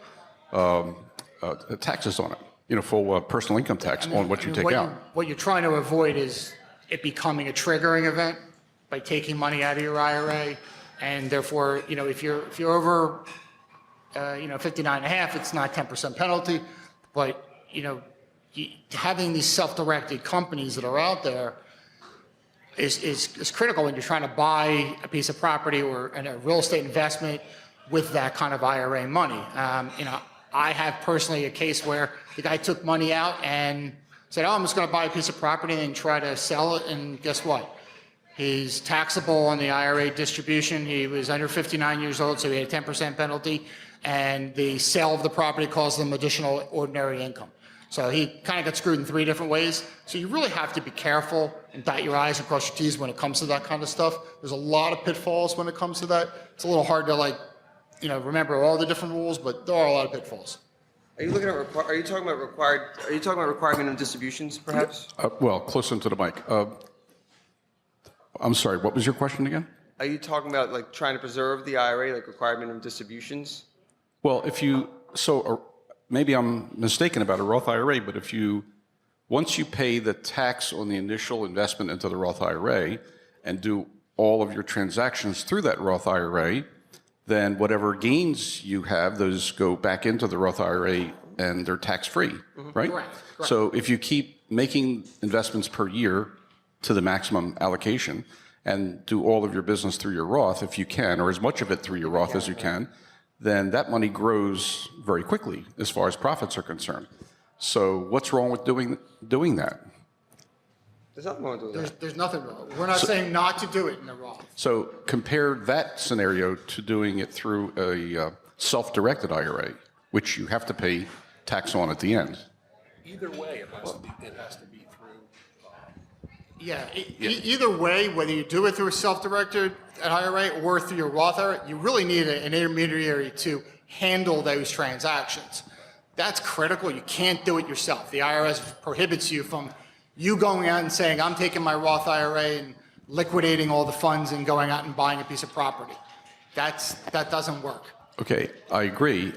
taxes on it, full personal income tax on what you take out? What you're trying to avoid is it becoming a triggering event by taking money out of your IRA, and therefore, if you're over, 59 and a half, it's not 10% penalty, but having these self-directed companies that are out there is critical when you're trying to buy a piece of property or a real estate investment with that kind of IRA money. I have personally a case where the guy took money out and said, I'm just going to buy a piece of property and try to sell it, and guess what? He's taxable on the IRA distribution. He was under 59 years old, so he had a 10% penalty, and the sale of the property caused him additional ordinary income. So he kind of got screwed in 3 different ways. So you really have to be careful and dot your I's and cross your T's when it comes to that kind of stuff. There's a lot of pitfalls when it comes to that. It's a little hard to remember all the different rules, but there are a lot of pitfalls. Are you looking at are you talking about required minimum distributions, perhaps? Well, closer to the mic. I'm sorry, what was your question again? Are you talking about trying to preserve the IRA, required minimum distributions? Well, maybe I'm mistaken about a Roth IRA, but once you pay the tax on the initial investment into the Roth IRA and do all of your transactions through that Roth IRA, then whatever gains you have, those go back into the Roth IRA and they're tax-free, right? Correct. So if you keep making investments per year to the maximum allocation and do all of your business through your Roth if you can, or as much of it through your Roth as you can, then that money grows very quickly as far as profits are concerned. So what's wrong with doing that? There's nothing wrong with that. There's nothing wrong. We're not saying not to do it in the Roth. So compare that scenario to doing it through a self-directed IRA, which you have to pay tax on at the end. Either way, it has to be through. Yeah, either way, whether you do it through a self-directed IRA or through your Roth IRA, you really need an intermediary to handle those transactions. That's critical. You can't do it yourself. The IRS prohibits you from you going out and saying, I'm taking my Roth IRA and liquidating all the funds and going out and buying a piece of property. That doesn't work. Okay, I agree,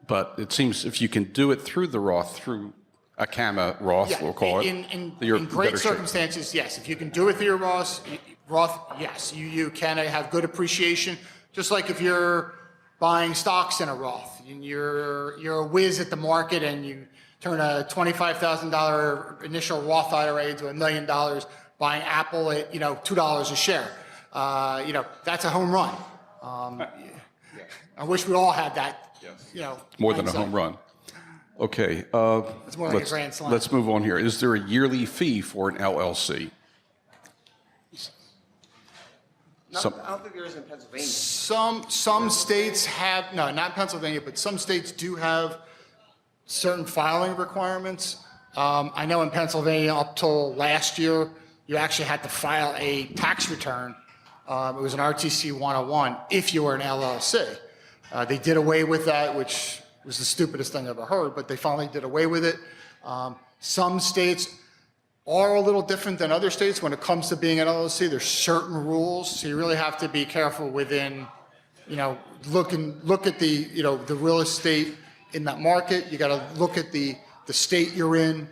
but it seems if you can do it through the Roth, through a CAMA Roth, Yeah, we'll call it, in you're in great better shape. circumstances, yes. If you can do it through your Roth, yes, you can have good appreciation. Just like if you're buying stocks in a Roth, and you're a whiz at the market and you turn a $25,000 initial Roth IRA into $1 million buying Apple at $2 a share. That's a home run. I wish we all had that. More than a mindset. home run. Okay. It's more like a grand slam. Let's move on here. Is there a yearly fee for an LLC? I don't think there is in Pennsylvania. Some states have, no, not Pennsylvania, but some states do have certain filing requirements. I know in Pennsylvania up till last year, you actually had to file a tax return. It was an RTC 101 if you were an LLC. They did away with that, which was the stupidest thing I've ever heard, but they finally did away with it. Some states are a little different than other states when it comes to being an LLC. There's certain rules, so you really have to be careful within, look at the, the real estate in that market. You got to look at the state you're in,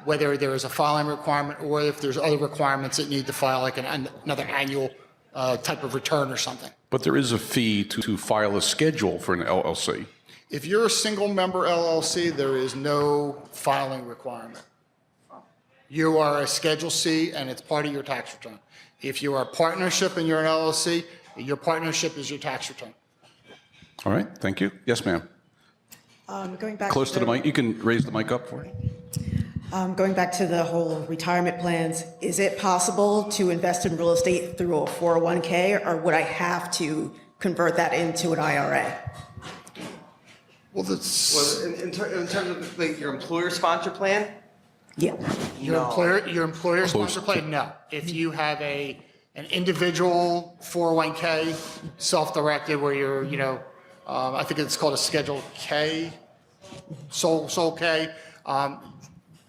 whether there is a filing requirement or if there's other requirements that need to file, like another annual type of return or something. But there is a fee to file a schedule for an LLC. If you're a single member LLC, there is no filing requirement. You are a Schedule C and it's part of your tax return. If you are a partnership and you're an LLC, your partnership is your tax return. All right, thank you. Yes, ma'am. Going back Close to the mic. You can raise the mic up for me. Going back to the whole retirement plans, is it possible to invest in real estate through a 401k, or would I have to convert that into an IRA? Well, In terms of like your employer sponsor plan, Yeah. your employer sponsor plan, no. If you have an individual 401k, self-directed, where you're, I think it's called a Schedule K, Sole K,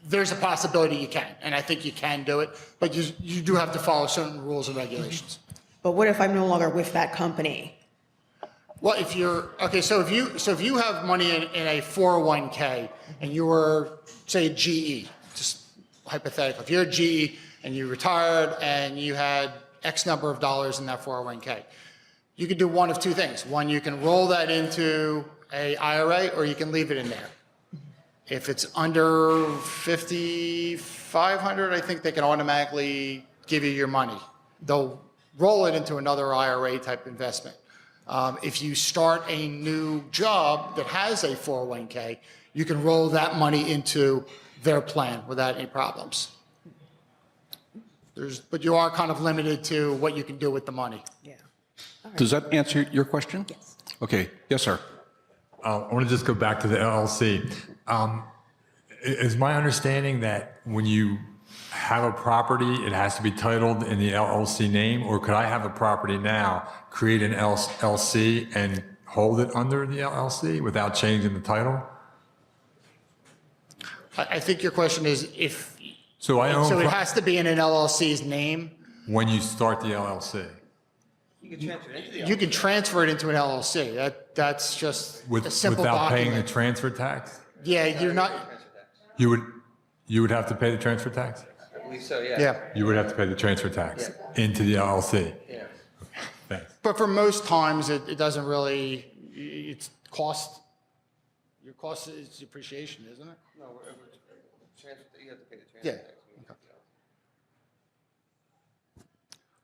there's a possibility you can, and I think you can do it, but you do have to follow certain rules and regulations. But what if I'm no longer with that company? Well, if you have money in a 401k and you were, say, GE, just hypothetical, if you're a GE and you retired and you had X number of dollars in that 401k, you can do one of two things. One, you can roll that into a IRA, or you can leave it in there. If it's under 5,500, I think they can automatically give you your money. They'll roll it into another IRA type investment. If you start a new job that has a 401k, you can roll that money into their plan without any problems. But you are kind of limited to what you can do with the money. Yeah. Does that answer your question? Yes. Okay. Yes, sir. I want to just go back to the LLC. Is my understanding that when you have a property, it has to be titled in the LLC name, or could I have a property now, create an LLC and hold it under the LLC without changing the title? I think your question is if, So I own so it has to be in an LLC's name. when you start the LLC you can transfer it into the You can transfer it into an LLC. That's just a simple without paying the document. transfer tax? Yeah, you're not, You would have to pay the transfer tax? I believe so, yeah. yeah. You would have to pay the transfer tax into the LLC. Yeah. Thanks. But for most times, it doesn't really, it's cost, your cost is depreciation, isn't it? No, you have to pay the transfer Yeah. tax.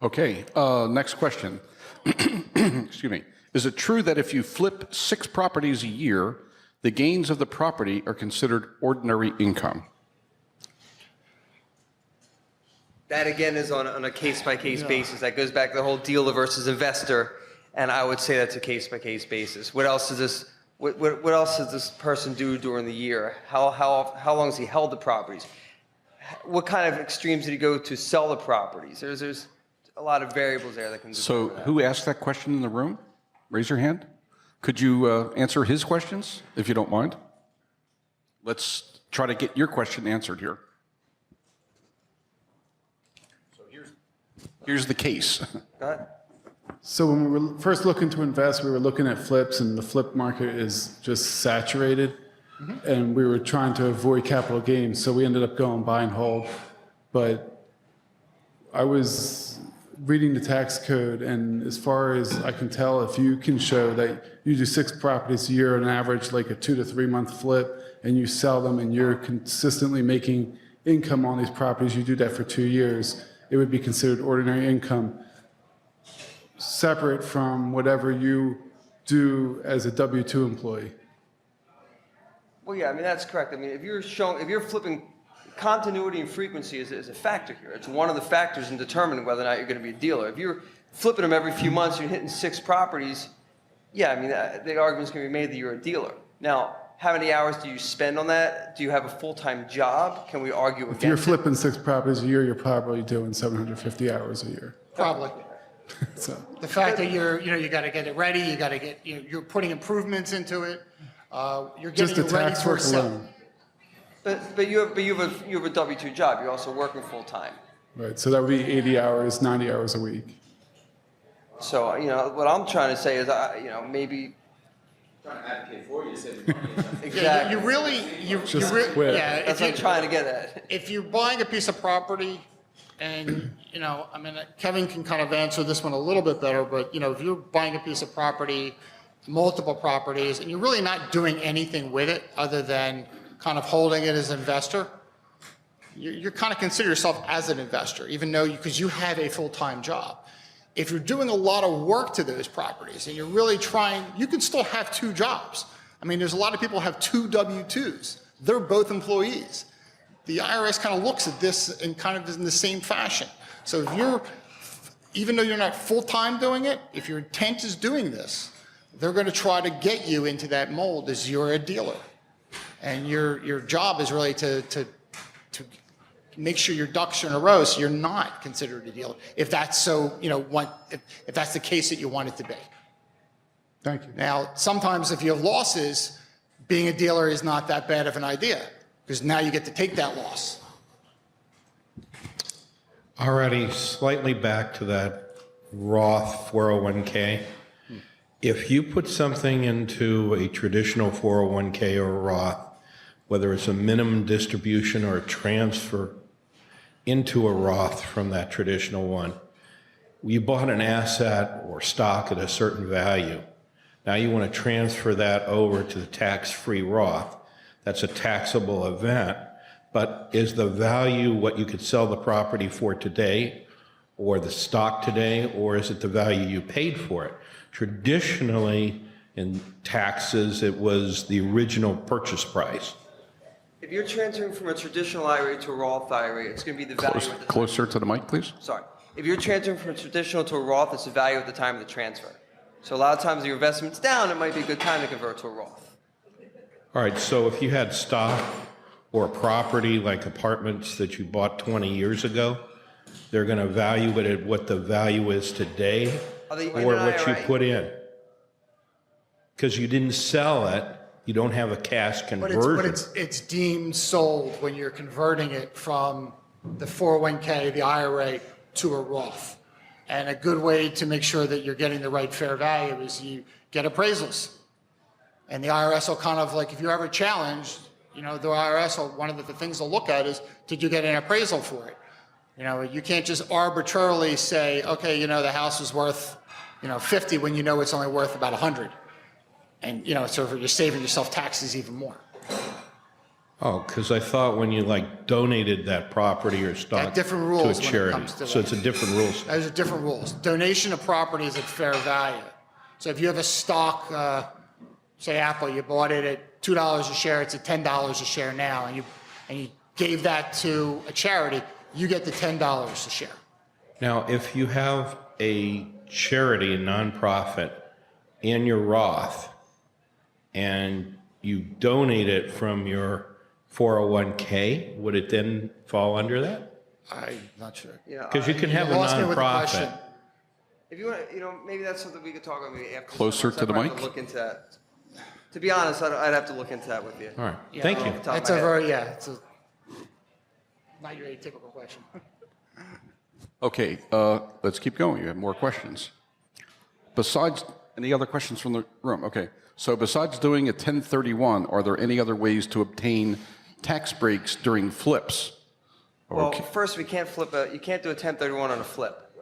Okay, next question. Excuse me. Is it true that if you flip 6 properties a year, the gains of the property are considered ordinary income? That again is on a case-by-case basis. That goes back to the whole dealer versus investor, and I would say that's a case-by-case basis. What else does this person do during the year? How long has he held the properties? What kind of extremes did he go to sell the properties? There's a lot of variables there that can. So who asked that question in the room? Raise your hand. Could you answer his questions, if you don't mind? Let's try to get your question answered here. So here's the case. Go ahead. So when we were first looking to invest, we were looking at flips, and the flip market is just saturated. And we were trying to avoid capital gains, so we ended up going buy and hold. But I was reading the tax code, and as far as I can tell, if you can show that you do 6 properties a year on average, like a 2 to 3 month flip, and you sell them and you're consistently making income on these properties, you do that for 2 years, it would be considered ordinary income, separate from whatever you do as a W-2 employee. Well, yeah, I mean, that's correct. I mean, if you're flipping, continuity and frequency is a factor here. It's one of the factors in determining whether or not you're going to be a dealer. If you're flipping them every few months, you're hitting 6 properties, yeah, I mean, the argument's going to be made that you're a dealer. Now, how many hours do you spend on that? Do you have a full-time job? Can we argue against If you're it? flipping 6 properties a year, you're probably doing 750 hours a year. Probably. So The fact that you got to get it ready, you got to get, you're putting improvements into it. You're just getting the it ready tax for work sale. alone. But you have a W-2 job. You're also working full-time. Right, so that would be 80 hours, 90 hours a week. So, what I'm trying to say is, maybe. Exactly. Just quit. Yeah, That's what I'm trying to get at. if you're buying a piece of property and, I mean, Kevin can kind of answer this one a little bit better, but, if you're buying a piece of property, multiple properties, and you're really not doing anything with it other than kind of holding it as an investor, you're kind of consider yourself as an investor, even though because you have a full-time job. If you're doing a lot of work to those properties and you're really trying, you can still have 2 jobs. I mean, there's a lot of people who have 2 W-2s. They're both employees. The IRS kind of looks at this in kind of in the same fashion. So if even though you're not full-time doing it, if your intent is doing this, they're going to try to get you into that mold as you're a dealer. And your job is really to make sure your ducks are in a row so you're not considered a dealer, if that's so, if that's the case that you want it to be. Thank you. Now, sometimes if you have losses, being a dealer is not that bad of an idea, because now you get to take that loss. Alrighty, slightly back to that Roth 401k. If you put something into a traditional 401k or a Roth, whether it's a minimum distribution or a transfer into a Roth from that traditional one, you bought an asset or stock at a certain value. Now you want to transfer that over to the tax-free Roth. That's a taxable event, but is the value what you could sell the property for today or the stock today, or is it the value you paid for it? Traditionally, in taxes, it was the original purchase price. If you're transferring from a traditional IRA to a Roth IRA, it's going to be the value at the time. Closer to the mic, please. Sorry. If you're transferring from a traditional to a Roth, it's the value at the time of the transfer. So a lot of times your investment's down, it might be a good time to convert to a Roth. All right, so if you had stock or property like apartments that you bought 20 years ago, they're going to value it at what the value is today Are they in or an what you IRA? put in. Because you didn't sell it, you don't have a cash conversion. It's deemed sold when you're converting it from the 401k, the IRA, to a Roth. And a good way to make sure that you're getting the right fair value is you get appraisals. And the IRS will kind of like, if you're ever challenged, the IRS, one of the things they'll look at is, did you get an appraisal for it? You can't just arbitrarily say, okay, the house is worth, 50 when you know it's only worth about 100. And, so you're saving yourself taxes even more. Oh, because I thought when you like donated that property or stock different to a rules when it charity. comes to So that. it's a different rules. Those are different rules. Donation of property is at fair value. So if you have a stock, say Apple, you bought it at $2 a share, it's at $10 a share now, and you gave that to a charity, you get the $10 a share. Now, if you have a charity, a nonprofit, in your Roth, and you donate it from your 401k, would it then fall under that? I'm not sure. Yeah, Because you can have a lost me with the question. nonprofit. if you want, maybe that's something we could talk about maybe after. Closer to the I'd have mic. Look into that. To be honest, I'd have to look into that with you. All right, thank you. Off the top of It's my a head. very, it's a, not your atypical question. Okay, let's keep going. You have more questions. Besides, any other questions from the room? Okay, so besides doing a 1031, are there any other ways to obtain tax breaks during flips? Well, first, you can't do a 1031 on a flip.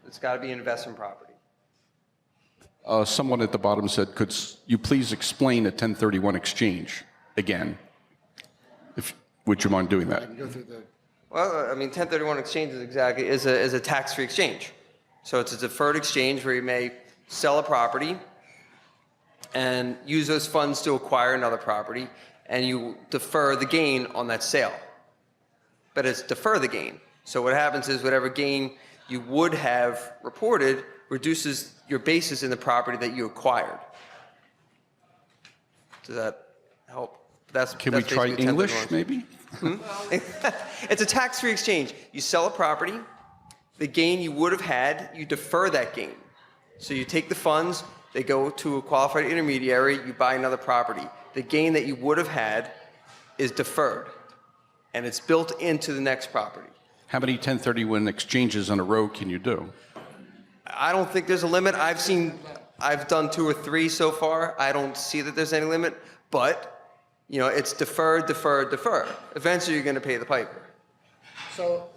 It's got to be an investment property. Someone at the bottom said, could you please explain a 1031 exchange again? Would you mind doing that? Go through the, Well, 1031 exchange is a tax-free exchange. So it's a deferred exchange where you may sell a property and use those funds to acquire another property, and you defer the gain on that sale. But it's defer the gain. So what happens is whatever gain you would have reported reduces your basis in the property that you acquired. Does that help? Can we try basically English, 1031. maybe? It's a tax-free exchange. You sell a property, the gain you would have had, you defer that gain. So you take the funds, they go to a qualified intermediary, you buy another property. The gain that you would have had is deferred, and it's built into the next property. How many 1031 exchanges in a row can you do? I don't think there's a limit. I've done 2 or 3 so far. I don't see that there's any limit, but it's deferred, deferred, deferred. Eventually, you're going to pay the piper. so,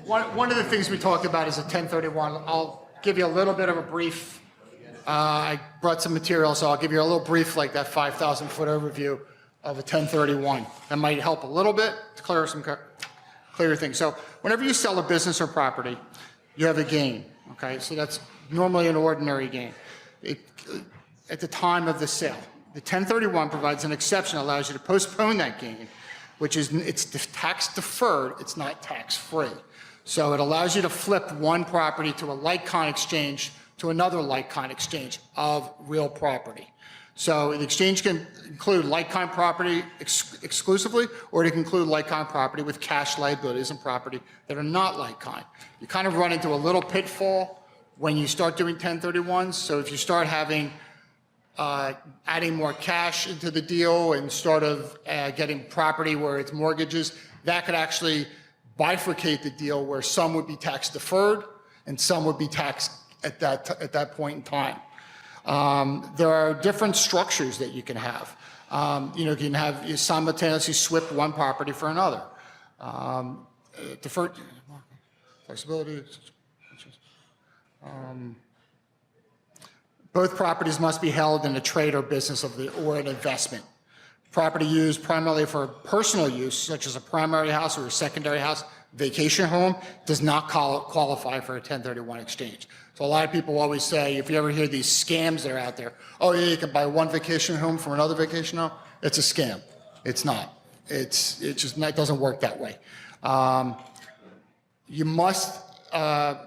one of the things we talked about is a 1031. I'll give you a little bit of a brief. I brought some material, so I'll give you a little brief, like that 5,000-foot overview of a 1031. That might help a little bit to clear things. So whenever you sell a business or property, you have a gain, okay? So that's normally an ordinary gain. At the time of the sale. The 1031 provides an exception that allows you to postpone that gain, which is, it's tax deferred, it's not tax free. So it allows you to flip one property to a like-kind exchange to another like-kind exchange of real property. So the exchange can include like-kind property exclusively, or it can include like-kind property with cash liabilities and property that are not like-kind. You kind of run into a little pitfall when you start doing 1031s. So if you start having adding more cash into the deal and sort of getting property where it's mortgages, that could actually bifurcate the deal where some would be tax deferred and some would be taxed at that point in time. There are different structures that you can have. You can have you simultaneously swap one property for another. Deferred flexibility. Both properties must be held in a trade or business or an investment. Property used primarily for personal use, such as a primary house or a secondary house, vacation home, does not qualify for a 1031 exchange. So a lot of people always say, if you ever hear these scams that are out there, oh yeah, you can buy one vacation home from another vacation home, it's a scam. It's not. It doesn't work that way.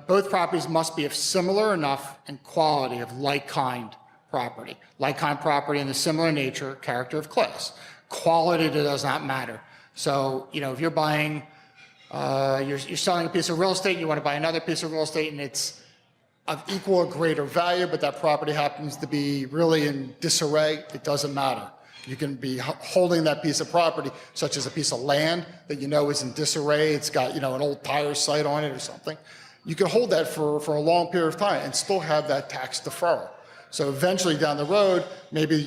Both properties must be of similar enough and quality of like-kind property. Like-kind property in the similar nature, character of class. Quality does not matter. So, if you're buying, you're selling a piece of real estate, you want to buy another piece of real estate, and it's of equal or greater value, but that property happens to be really in disarray, it doesn't matter. You can be holding that piece of property, such as a piece of land that is in disarray, it's got an old tire site on it or something. You can hold that for a long period of time and still have that tax deferral. So eventually down the road, maybe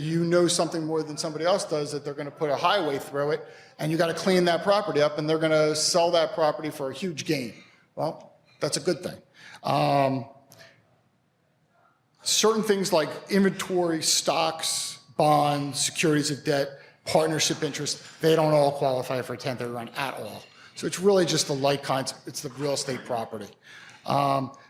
something more than somebody else does, that they're going to put a highway through it, and you got to clean that property up, and they're going to sell that property for a huge gain. Well, that's a good thing. Certain things like inventory, stocks, bonds, securities of debt, partnership interest, they don't all qualify for 1031 at all. So it's really just the like concept, it's the real estate property.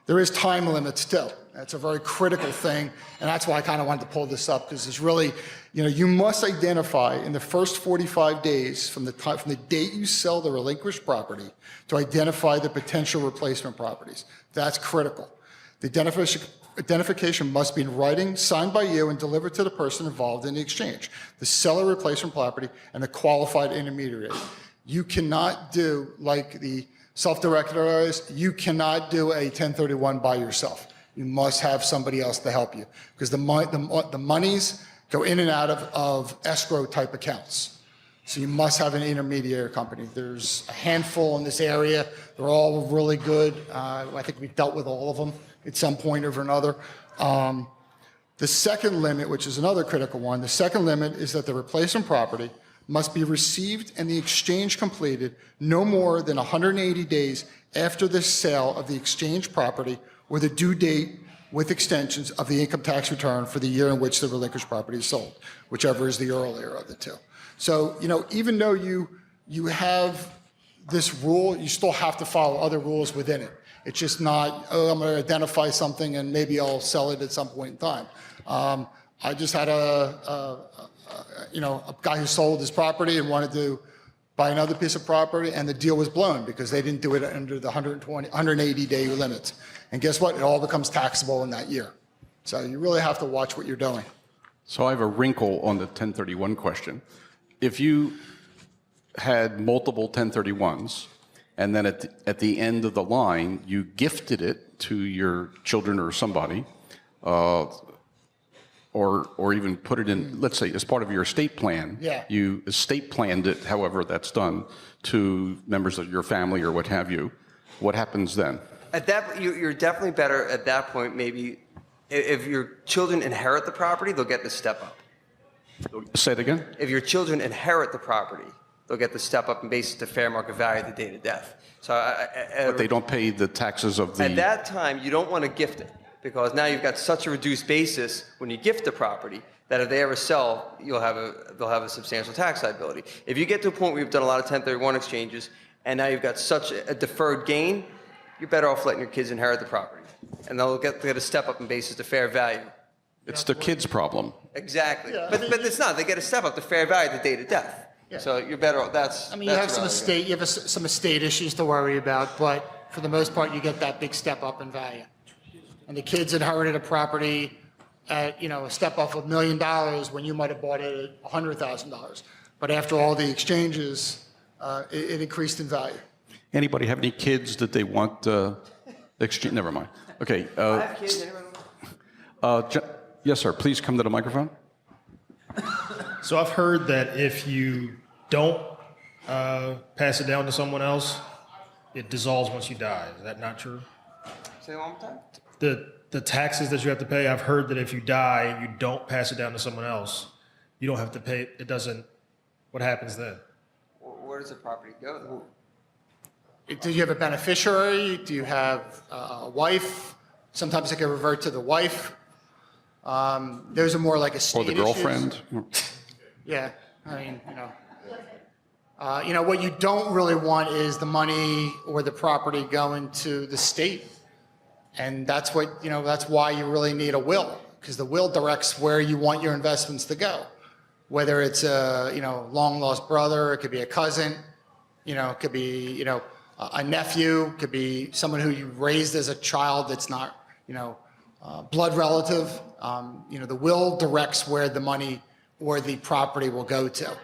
There is time limits too. That's a very critical thing, and that's why I kind of wanted to pull this up, because it's really, you must identify in the first 45 days from the date you sell the relinquished property to identify the potential replacement properties. That's critical. The identification must be in writing, signed by you, and delivered to the person involved in the exchange, the seller replacement property, and the qualified intermediary. You cannot do like the self-directed RIAs, you cannot do a 1031 by yourself. You must have somebody else to help you, because the monies go in and out of escrow type accounts. So you must have an intermediary company. There's a handful in this area. They're all really good. I think we've dealt with all of them at some point or another. The second limit, which is another critical one, the second limit is that the replacement property must be received and the exchange completed no more than 180 days after the sale of the exchange property or the due date with extensions of the income tax return for the year in which the relinquished property is sold, whichever is the earlier of the two. So, even though you have this rule, you still have to follow other rules within it. It's just not, I'm going to identify something and maybe I'll sell it at some point in time. I just had a guy who sold his property and wanted to buy another piece of property, and the deal was blown because they didn't do it under the 180-day limits. And guess what? It all becomes taxable in that year. So you really have to watch what you're doing. So I have a wrinkle on the 1031 question. If you had multiple 1031s, and then at the end of the line, you gifted it to your children or somebody, or even put it in, let's say, as part of your estate plan. Yeah. You estate planned it, however that's done, to members of your family or what have you. What happens then? At that, you're definitely better at that point, maybe, if your children inherit the property, they'll get the step up. Say it again? If your children inherit the property, they'll get the step up and basis to fair market value at the date of death. So But they don't pay the taxes of the... At that time, you don't want to gift it, because now you've got such a reduced basis when you gift the property that if they ever sell, they'll have a substantial tax liability. If you get to a point where you've done a lot of 1031 exchanges and now you've got such a deferred gain, you're better off letting your kids inherit the property, and they'll get a step up in basis to fair value. It's the kid's problem. Exactly, but it's not. They get a step up to fair value at the date of death. Yeah. So you're better off. You have some estate issues to worry about, but for the most part, you get that big step up in value. And the kids inherited a property at, a step up of $1 million when you might have bought it at $100,000. But after all the exchanges, it increased in value. Anybody have any kids that they want exchange? Never mind. Okay. I have kids. Anyone? Yes, sir. Please come to the microphone. So I've heard that if you don't pass it down to someone else, it dissolves once you die. Is that not true? Say it one more time. The taxes that you have to pay, I've heard that if you die and you don't pass it down to someone else, you don't have to pay. It doesn't. What happens then? Where does the property go? Do you have a beneficiary? Do you have a wife? Sometimes it can revert to the wife. Those are more like estate Or the issues. girlfriend. Yeah, what you don't really want is the money or the property going to the state. And that's why you really need a will, because the will directs where you want your investments to go. Whether it's a, long lost brother, it could be a cousin, it could be, a nephew, could be someone who you raised as a child that's not, blood relative. The will directs where the money or the property will go to.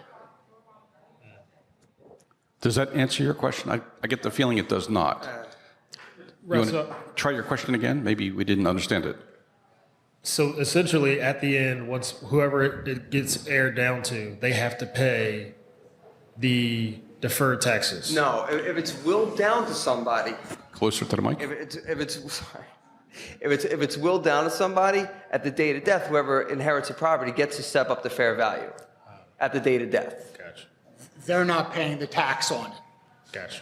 Does that answer your question? I get the feeling it does not. You want to try your question again? Maybe we didn't understand it. So essentially, at the end, once whoever it gets aired down to, they have to pay the deferred taxes. No, if it's willed down to somebody. Closer to the mic. If it's willed down to somebody at the date of death, whoever inherits the property gets to step up to fair value at the date of death. Gotcha. They're not paying the tax on it. Gotcha.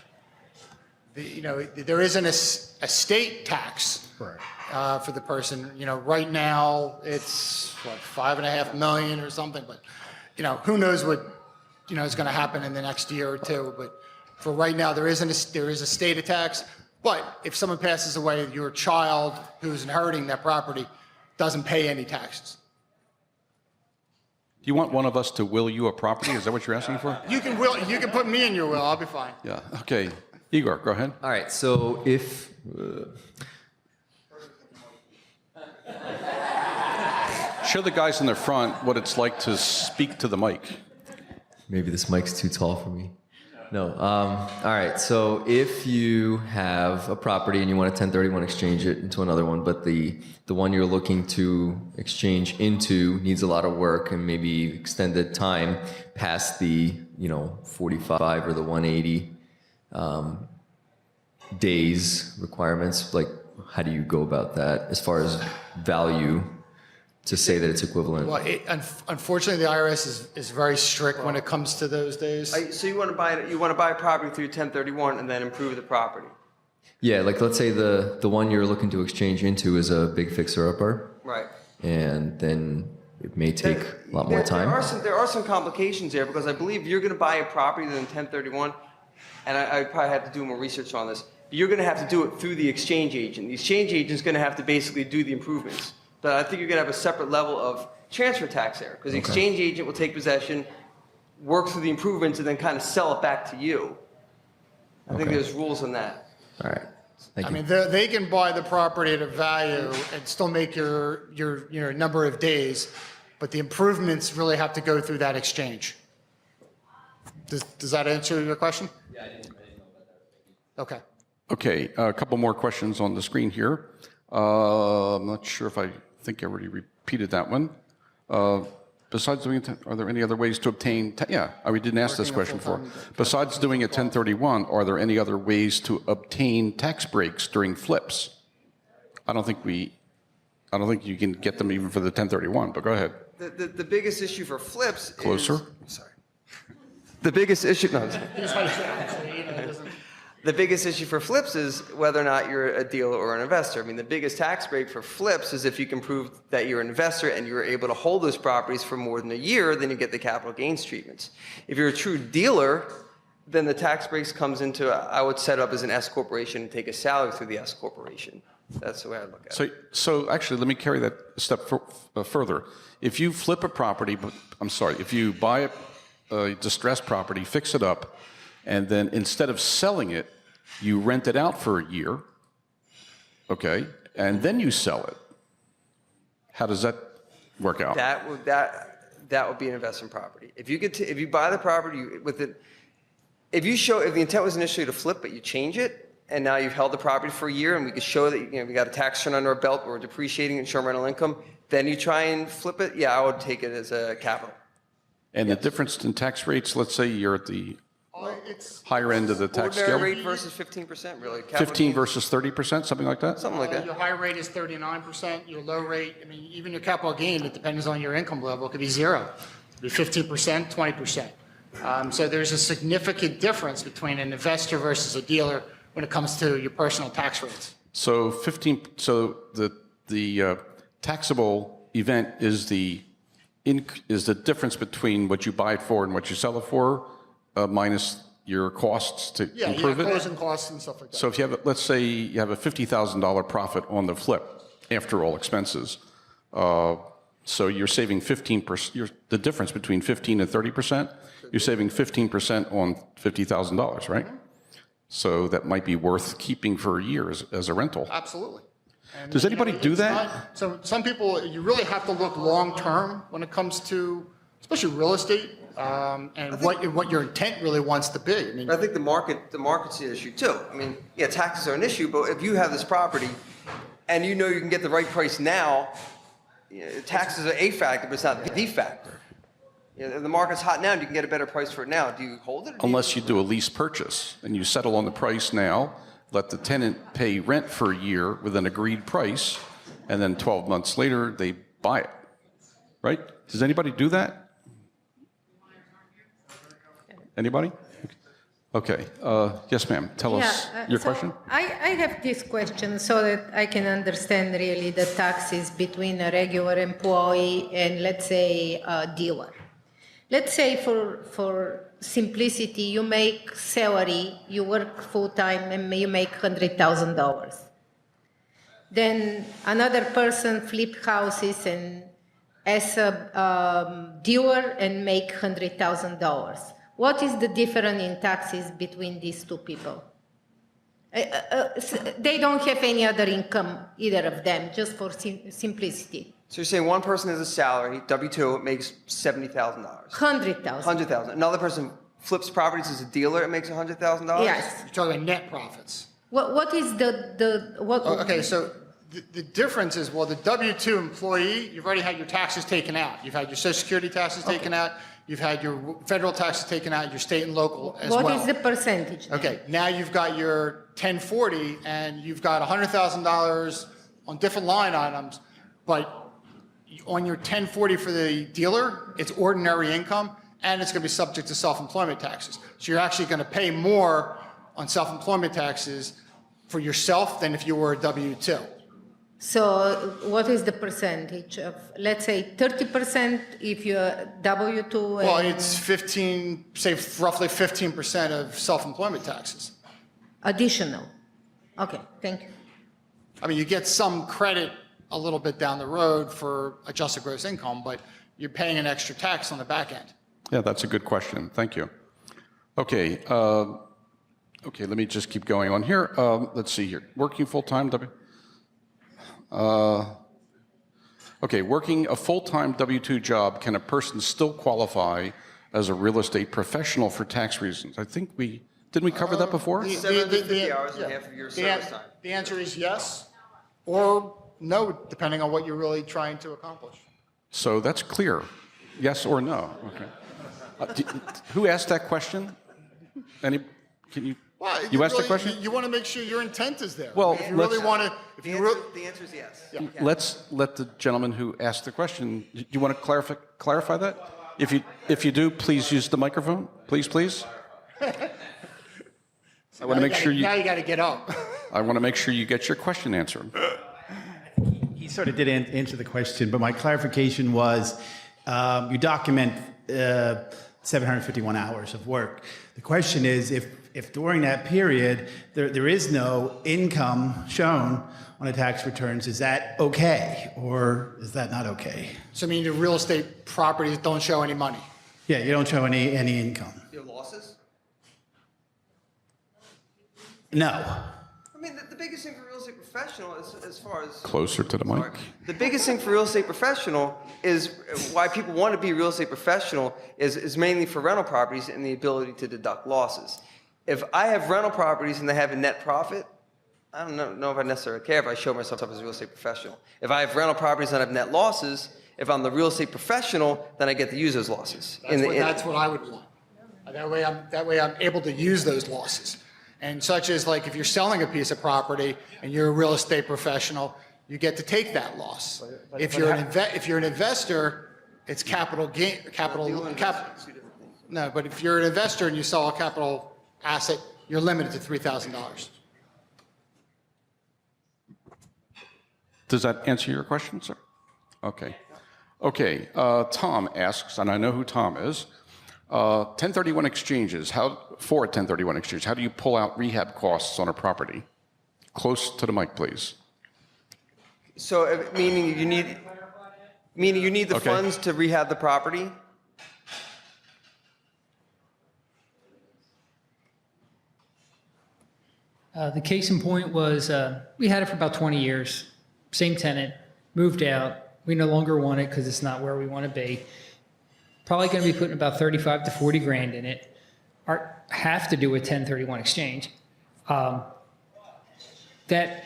There is an estate tax for the person. Right now it's $5.5 million or something, but who knows what is going to happen in the next year or two. But for right now, there is a state tax. But if someone passes away, your child who's inheriting that property doesn't pay any taxes. Do you want one of us to will you a property? Is that what you're asking for? You can put me in your will. I'll be fine. Yeah. Okay. Igor, go ahead. All right, so if, Show the guys in the front what it's like to speak to the mic. maybe this mic's too tall for me. No, all right, so if you have a property and you want to 1031 exchange it into another one, but the one you're looking to exchange into needs a lot of work and maybe extended time past the, 45 or the 180 days requirements, like how do you go about that as far as value to say that it's equivalent? Well, unfortunately, the IRS is very strict when it comes to those days. So you want to buy a property through 1031 and then improve the property. Yeah, like let's say the one you're looking to exchange into is a big fixer-upper. Right. And then it may take a lot more time. There are some complications there because I believe you're going to buy a property than 1031, and I probably have to do more research on this. You're going to have to do it through the exchange agent. The exchange agent is going to have to basically do the improvements. But I think you're going to have a separate level of transfer tax there because the exchange agent will take possession, work through the improvements, and then kind of sell it back to you. I think there's rules on that. All right. Thank you. I mean, they can buy the property at a value and still make your number of days, but the improvements really have to go through that exchange. Does that answer your question? Yeah, I didn't know about that. Okay. Okay, a couple more questions on the screen here. I'm not sure if I think I already repeated that one. Besides doing, are there any other ways to obtain, we didn't ask this question before. Besides doing a 1031, are there any other ways to obtain tax breaks during flips? I don't think you can get them even for the 1031, but go ahead. The biggest issue for flips Closer. Sorry. The biggest issue, no, the biggest issue for flips is whether or not you're a dealer or an investor. I mean, the biggest tax break for flips is if you can prove that you're an investor and you're able to hold those properties for more than a year, then you get the capital gains treatments. If you're a true dealer, then the tax breaks comes into, I would set up as an S corporation and take a salary through the S corporation. That's the way I look at it. So actually, let me carry that a step further. If you flip a property, if you buy a distressed property, fix it up, and then instead of selling it, you rent it out for a year, okay, and then you sell it. How does that work out? That would be an investment property. If you buy the property with it, if the intent was initially to flip, but you change it, and now you've held the property for a year, and we can show that we got a tax return under our belt, we're depreciating and showing rental income, then you try and flip it. Yeah, I would take it as a capital. And the difference in tax rates, let's say you're at the higher end of the tax scale? Ordinary rate versus 15%, really. 15 versus 30%, something like that? Something like that. Your high rate is 39%, your low rate, I mean, even your capital gain, it depends on your income level, it could be zero. It could be 15%, 20%. So there's a significant difference between an investor versus a dealer when it comes to your personal tax rates. So the taxable event is the difference between what you buy it for and what you sell it for, minus your costs to improve it? Yeah, closing costs and stuff like that. So if you have, let's say you have a $50,000 profit on the flip after all expenses, so you're saving 15%, the difference between 15 and 30%, you're saving 15% on $50,000, right? Mm-hmm. So that might be worth keeping for a year as a rental. Absolutely. And, Does anybody do that? So some people, you really have to look long-term when it comes to, especially real estate, and what your intent really wants to be. I mean, I think the market's the issue too. I mean, yeah, taxes are an issue, but if you have this property and you know you can get the right price now, taxes are a factor, but it's not the factor. If the market's hot now and you can get a better price for it now, do you hold it? Unless you do a lease purchase and you settle on the price now, let the tenant pay rent for a year with an agreed price, and then 12 months later they buy it, right? Does anybody do that? Anybody? Okay. Yes, ma'am. Tell us your question. I have this question so that I can understand really the taxes between a regular employee and, let's say, a dealer. let's say for simplicity, you make salary, you work full-time, and you make $100,000. Then another person flip houses and as a dealer and make $100,000. What is the difference in taxes between these two people? They don't have any other income, either of them, just for simplicity. So you're saying one person has a salary, W-2, makes $70,000. $100,000. $100,000. Another person flips properties as a dealer, it makes $100,000? Yes. You're talking about net profits. What is what? Okay, so the difference is, well, the W-2 employee, you've already had your taxes taken out. You've had your Social Security taxes taken out. You've had your federal taxes taken out, your state and local as well. What is the percentage? Then? Okay, now you've got your 1040 and you've got $100,000 on different line items, but on your 1040 for the dealer, it's ordinary income and it's going to be subject to self-employment taxes. So you're actually going to pay more on self-employment taxes for yourself than if you were a W-2. So what is the percentage of, let's say 30% if you're W-2? Well, it's 15, say roughly 15% of self-employment taxes. Additional. Okay, thank you. I mean, you get some credit a little bit down the road for adjusted gross income, but you're paying an extra tax on the back end. Yeah, that's a good question. Thank you. Okay. Okay, let me just keep going on here. Let's see here. Working full-time okay, working a full-time W-2 job, can a person still qualify as a real estate professional for tax reasons? I think didn't we cover that before? 750 hours and half of your service time. The answer is yes or no, depending on what you're really trying to accomplish. So that's clear. Yes or no? Okay. Who asked that question? Can you? Well, You asked the question? You want to make sure your intent is there. Well, if you really want to, if you really, The answer is yes. Yeah. Let's let the gentleman who asked the question. Do you want to clarify that? If you do, please use the microphone. Please. I want to make sure you. Now you got to get up. I want to make sure you get your question answered. He sort of did answer the question, but my clarification was, you document 751 hours of work. The question is, if during that period there is no income shown on the tax returns, is that okay, or is that not okay? So I mean, the real estate properties don't show any money. Yeah, you don't show any income. Your losses? No. I mean, the biggest thing for real estate professional is, as far as... Closer to the mic. The biggest thing for real estate professional is why people want to be real estate professional is mainly for rental properties and the ability to deduct losses. If I have rental properties and they have a net profit, I don't know if I necessarily care if I show myself as a real estate professional. If I have rental properties and I have net losses, if I'm the real estate professional, then I get to use those losses. That's what I would want. That way I'm able to use those losses. And such as like if you're selling a piece of property and you're a real estate professional, you get to take that loss. If you're an investor, it's capital gain, No, but if you're an investor and you sell a capital asset, you're limited to $3,000. Does that answer your question, sir? Okay. Okay. Tom asks, and I know who Tom is. 1031 exchanges. For a 1031 exchange, how do you pull out rehab costs on a property? Close to the mic, please. So, meaning you need the Okay. funds to rehab the property? The case in point was we had it for about 20 years. Same tenant, moved out. We no longer want it because it's not where we want to be. Probably going to be putting about 35 to 40 grand in it. Have to do a 1031 exchange. That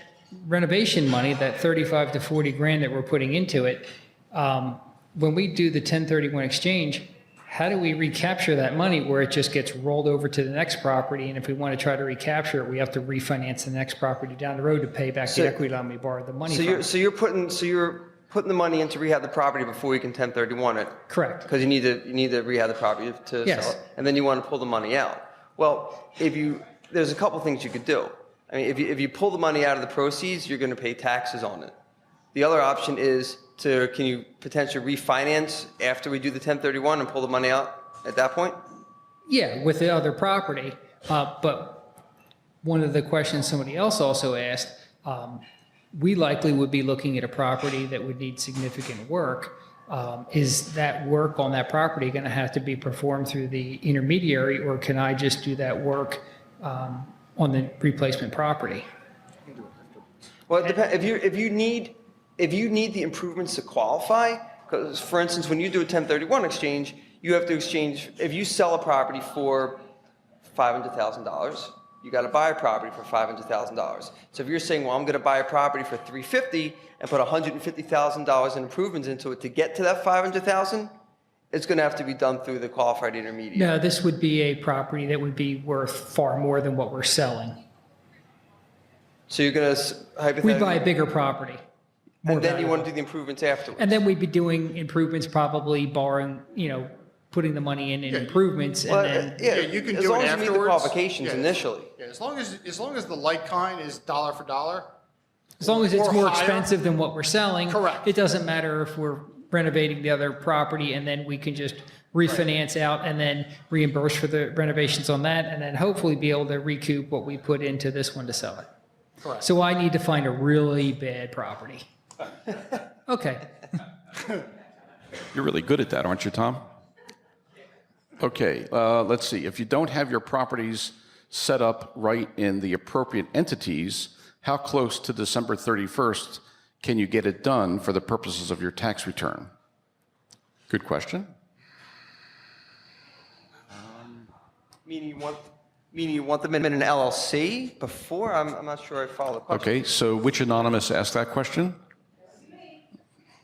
renovation money, that 35 to 40 grand that we're putting into it, when we do the 1031 exchange, how do we recapture that money where it just gets rolled over to the next property? And if we want to try to recapture it, we have to refinance the next property down the road to pay back the equity loan we borrowed the money from. So you're putting the money in to rehab the property before you can 1031 it. Correct. Because you need to rehab the property to Yes. sell it, and then you want to pull the money out. Well, there's a couple things you could do. I mean, if you pull the money out of the proceeds, you're going to pay taxes on it. The other option is can you potentially refinance after we do the 1031 and pull the money out? at that point? Yeah, with the other property. But one of the questions somebody else also asked, we likely would be looking at a property that would need significant work. Is that work on that property going to have to be performed through the intermediary, or can I just do that work on the replacement property? Well, it depends. If you need the improvements to qualify, because for instance, when you do a 1031 exchange, you have to exchange, if you sell a property for $500,000, you got to buy a property for $500,000. So if you're saying, well, I'm going to buy a property for $350 and put $150,000 in improvements into it to get to that $500,000, it's going to have to be done through the qualified intermediary. No, this would be a property that would be worth far more than what we're selling. So you're going to hypothetically... We'd buy a bigger property. And then you want to do the improvements afterwards. And then we'd be doing improvements, probably borrowing, putting the money in improvements, and then... Yeah, you can as do long it as you meet the afterwards. qualifications initially. Yeah, as long as the like kind is dollar for dollar. As long as it's or more higher. expensive than what we're selling. Correct. It doesn't matter if we're renovating the other property, and then we can just refinance out and then reimburse for the renovations on that, and then hopefully be able to recoup what we put into this one to sell it. Correct. So I need to find a really bad property. Okay. You're really good at that, aren't you, Tom? Okay, let's see. If you don't have your properties set up right in the appropriate entities, how close to December 31st can you get it done for the purposes of your tax return? Good question. Meaning you want them in an LLC before? I'm not sure I follow the question. Okay, so which anonymous asked that question?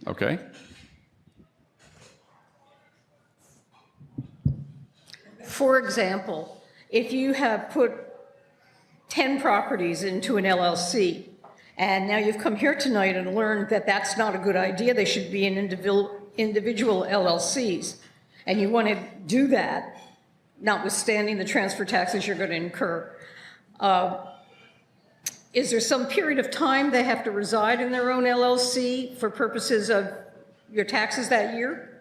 Okay. For example, if you have put 10 properties into an LLC, and now you've come here tonight and learned that that's not a good idea, they should be in individual LLCs, and you want to do that, notwithstanding the transfer taxes you're going to incur, is there some period of time they have to reside in their own LLC for purposes of your taxes that year?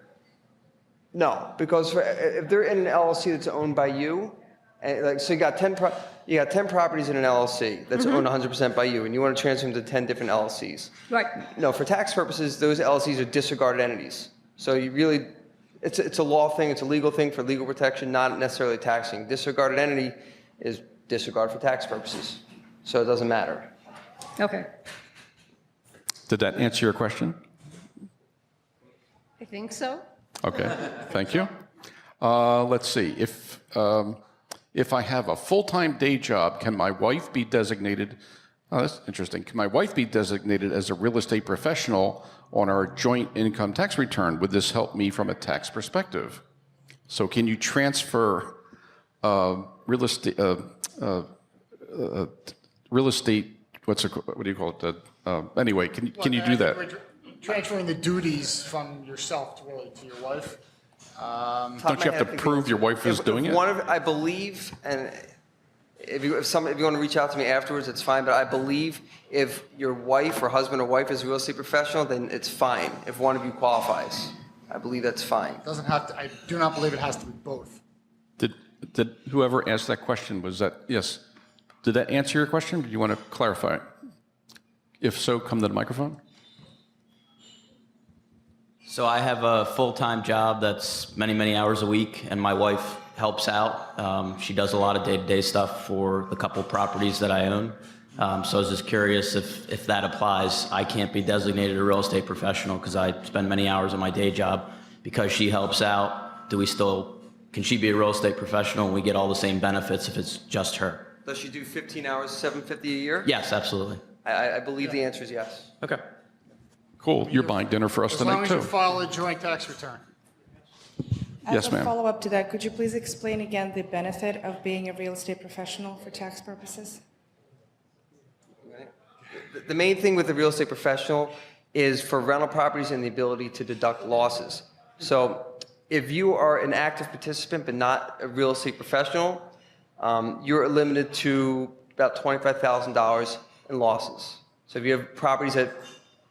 No, because if they're in an LLC that's owned by you, and so you got 10 properties in an LLC that's owned 100% by you, and you want to transfer them to 10 different LLCs. Right. No, for tax purposes, those LLCs are disregarded entities. So you really, it's a law thing, it's a legal thing for legal protection, not necessarily taxing. Disregarded entity is disregarded for tax purposes, so it doesn't matter. Okay. Did that answer your question? I think so. Okay, thank you. Let's see. If I have a full-time day job, can my wife be designated? Oh, that's interesting. Can my wife be designated as a real estate professional on our joint income tax return? Would this help me from a tax perspective? So, can you transfer real estate? Real estate. What do you call it? Anyway, can you do that? Transferring the duties from yourself to your wife. Don't you have to prove your wife is doing it? I believe, and if you want to reach out to me afterwards, it's fine, but I believe if your wife or husband or wife is a real estate professional, then it's fine if one of you qualifies. I believe that's fine. Doesn't have to, I do not believe it has to be both. Did whoever asked that question, was that, yes? Did that answer your question? Do you want to clarify it? If so, come to the microphone. So I have a full-time job that's many, many hours a week, and my wife helps out. She does a lot of day-to-day stuff for the couple properties that I own. So I was just curious if that applies. I can't be designated a real estate professional because I spend many hours on my day job. Because she helps out, can she be a real estate professional and we get all the same benefits if it's just her? Does she do 15 hours, $750 a year? Yes, absolutely. I believe the answer is yes. Okay. Cool. You're buying dinner for us As tonight, long as too. you file a joint tax return. Yes, As ma'am. a follow-up to that, could you please explain again the benefit of being a real estate professional for tax purposes? The main thing with the real estate professional is for rental properties and the ability to deduct losses. So if you are an active participant but not a real estate professional, you're limited to about $25,000 in losses. So if you have properties that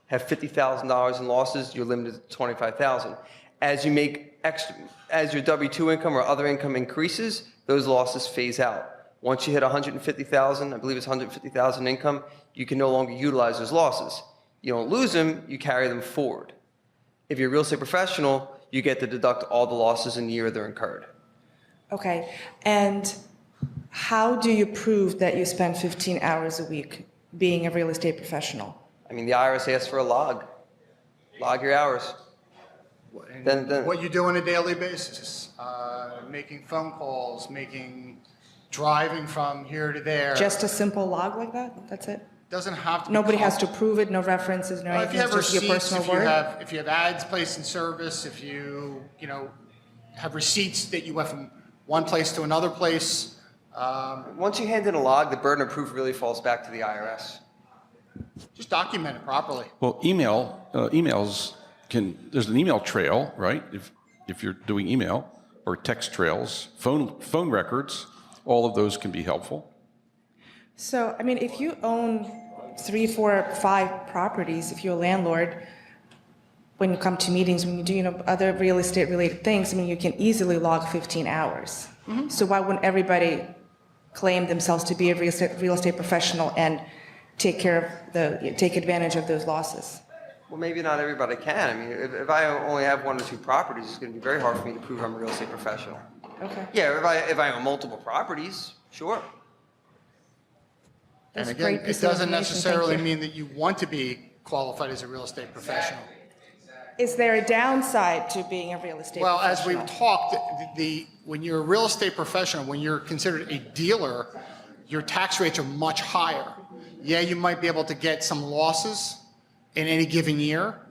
have $50,000 in losses, you're limited to $25,000. As you make as your W-2 income or other income increases, those losses phase out. Once you hit 150,000, I believe it's 150,000 income, you can no longer utilize those losses. You don't lose them, you carry them forward. If you're a real estate professional, you get to deduct all the losses in the year they're incurred. Okay, and how do you prove that you spend 15 hours a week being a real estate professional? I mean, the IRS asks for a log. Log your hours. Then What you do on a daily basis, making phone calls, driving from here to there. Just a simple log like that? That's it? Doesn't have to be. Nobody has to prove it, no references, no If anything, you it's have just your receipts, personal word? if you have ads placed in service, if you have receipts that you went from one place to another place. once you hand in a log, the burden of proof really falls back to the IRS. Just document it properly. Well, emails there's an email trail, right? If you're doing email, or text trails, phone records, all of those can be helpful. So, I mean, if you own 3, 4, 5 properties, if you're a landlord, when you come to meetings, when you do, other real estate related things, I mean, you can easily log 15 hours. So why wouldn't everybody claim themselves to be a real estate professional and take advantage of those losses? Well, maybe not everybody can. I mean, if I only have 1 or 2 properties, it's going to be very hard for me to prove I'm a real estate professional. Okay. Yeah, if I own multiple properties, sure. And That's a again, great piece it of doesn't information. necessarily Thank you. mean that you want to be qualified as a real estate professional. Is there a downside to being a real estate Well, professional? as we've talked, when you're a real estate professional, when you're considered a dealer, your tax rates are much higher. Yeah, you might be able to get some losses in any given year,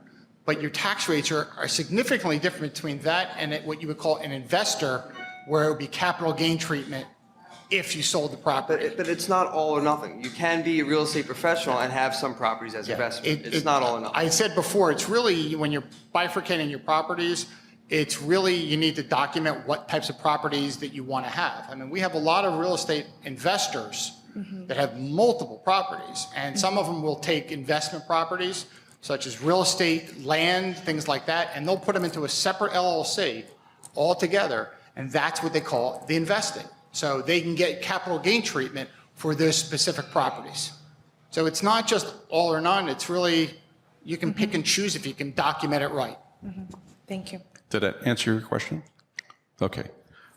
but your tax rates are significantly different between that and what you would call an investor, where it would be capital gain treatment if you sold the property. But it's not all or nothing. You can be a real estate professional and have some properties as investment. It's not all or nothing. I said before, it's really, when you're bifurcating your properties, it's really, you need to document what types of properties that you want to have. I mean, we have a lot of real estate investors that have multiple properties, and some of them will take investment properties, such as real estate, land, things like that, and they'll put them into a separate LLC altogether, and that's what they call the investing. So they can get capital gain treatment for those specific properties. So it's not just all or none, it's really, you can pick and choose if you can document it right. Thank you. Did that answer your question? Okay.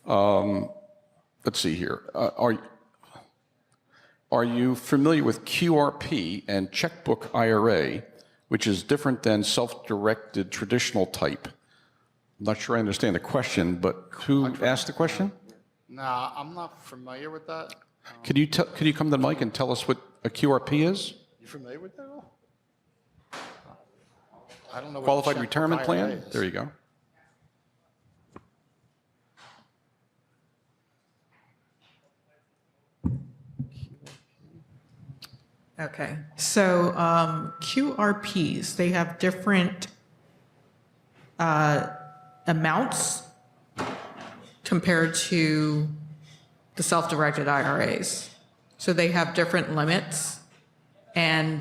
Let's see here. Are you familiar with QRP and checkbook IRA, which is different than self-directed traditional type? I'm not sure I understand the question, but who asked the question? Nah, I'm not familiar with that. Could you come to the mic and tell us what a QRP is? You familiar with that at all? I don't know what Qualified checkbook Retirement IRA Plan? is. There you go. Okay, so QRPs, they have different amounts compared to the self-directed IRAs. So they have different limits, and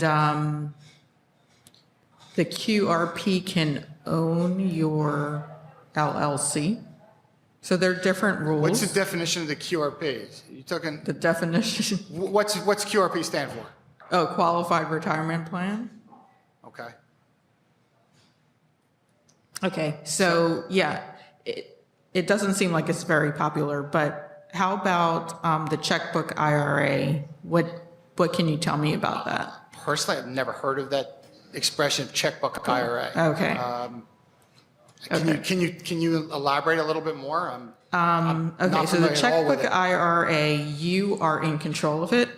the QRP can own your LLC. So they're different rules. What's the definition of the QRP? You talking? The definition? What's QRP stand for? Oh, Qualified Retirement Plan? Okay. Okay, so yeah, it doesn't seem like it's very popular, but how about the checkbook IRA? What can you tell me about that? Personally, I've never heard of that expression, checkbook IRA. Okay. Can you elaborate a little bit more? I'm Okay, not so the familiar at all with checkbook it. IRA, you are in control of it.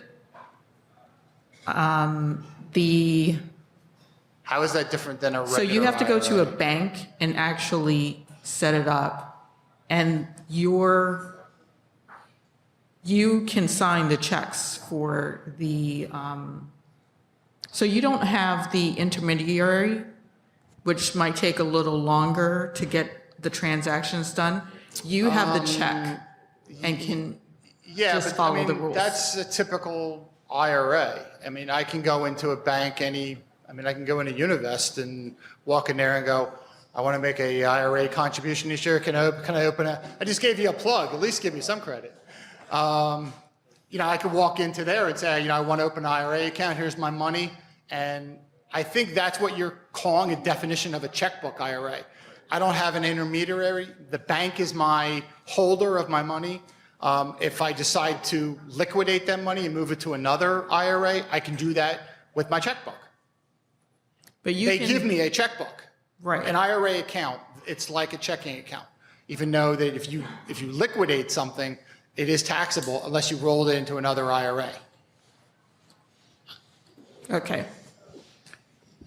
How is that different than a regular So you have to go to a IRA? bank and actually set it up, and you can sign the checks for the, so you don't have the intermediary, which might take a little longer to get the transactions done. You have the check and can just follow the rules. That's a typical IRA. I mean, I can go into a bank, I can go into Univest and walk in there and go, I want to make a IRA contribution this year. Can I open a? I just gave you a plug. At least give me some credit. You know, I could walk into there and say, you know, I want to open an IRA account. Here's my money. And I think that's what you're calling a definition of a checkbook IRA. I don't have an intermediary. The bank is my holder of my money. If I decide to liquidate that money and move it to another IRA, I can do that with my checkbook. But They give me a checkbook. Right. An IRA account, it's like a checking account. Even though that if you liquidate something, it is taxable unless you roll it into another IRA. Okay.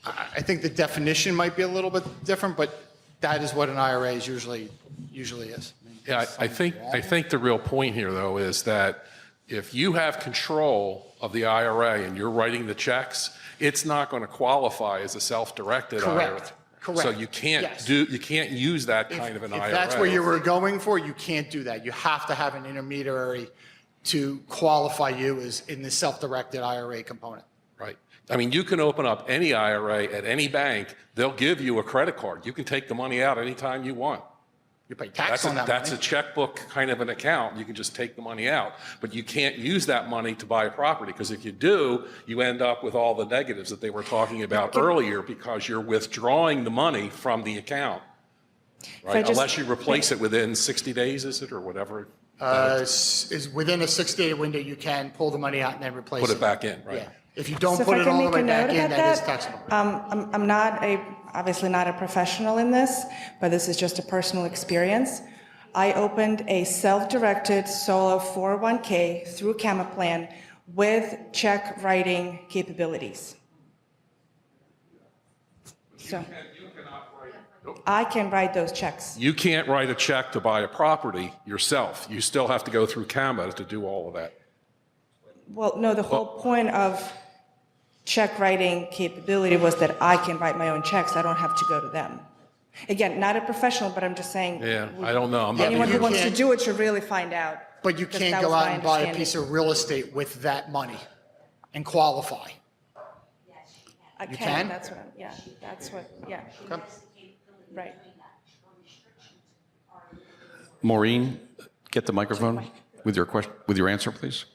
I think the definition might be a little bit different, but that is what an IRA is usually is. Yeah, I think the real point here, though, is that if you have control of the IRA and you're writing the checks, it's not going to qualify as a self-directed IRA. Correct. So you can't Yes. you can't use that kind of an IRA. If that's what you were going for, you can't do that. You have to have an intermediary to qualify you as in the self-directed IRA component. Right. I mean, you can open up any IRA at any bank. They'll give you a credit card. You can take the money out anytime you want. You pay tax on that That's money. a checkbook kind of an account. You can just take the money out. But you can't use that money to buy a property, because if you do, you end up with all the negatives that they were talking about earlier, because you're withdrawing the money from the account. Right? Unless you replace it within 60 days, is it, or whatever? Is within a 6-day window, you can pull the money out and then replace it. Put it back in, right? Yeah. If you don't So put if it I can all the make way a back note in, about that is that, taxable. I'm not obviously not a professional in this, but this is just a personal experience. I opened a self-directed solo 401k through Gamma Plan with check writing capabilities. So I can write those checks. You can't write a check to buy a property yourself. You still have to go through CAMA to do all of that. Well, no, the whole point of check writing capability was that I can write my own checks. I don't have to go to them. Again, not a professional, but I'm just saying. Yeah, I don't know. Anyone who wants to do it should really find out. But you because can't that go was out my and buy a understanding. piece of real estate with that money and qualify. I You can, can? that's what, yeah. Right. Maureen, get the microphone with your question, with your answer, please.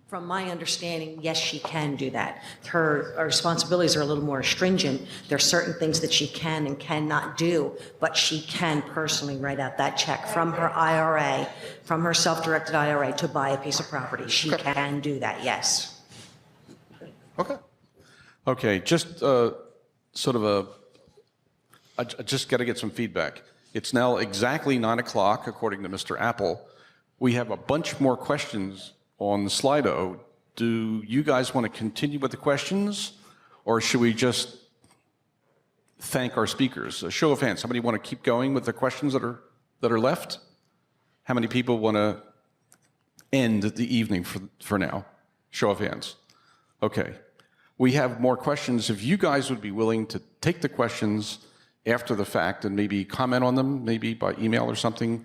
From my understanding, yes, she can do that. Her responsibilities are a little more stringent. There are certain things that she can and cannot do, but she can personally write out that check from her IRA, from her self-directed IRA to buy a piece of property. She can do that, yes. Okay, just sort of I just got to get some feedback. It's now exactly 9 o'clock, according to Mr. Apple. We have a bunch more questions on the Slido. Do you guys want to continue with the questions, or should we just thank our speakers? A show of hands. Somebody want to keep going with the questions that are left? How many people want to end the evening for now? Show of hands. Okay. We have more questions. If you guys would be willing to take the questions after the fact and maybe comment on them, maybe by email or something,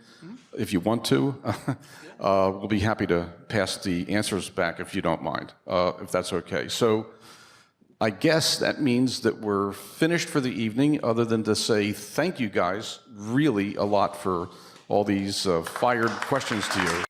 if you want to, we'll be happy to pass the answers back if you don't mind, if that's okay. So I guess that means that we're finished for the evening, other than to say thank you guys really a lot for all these fired questions to you.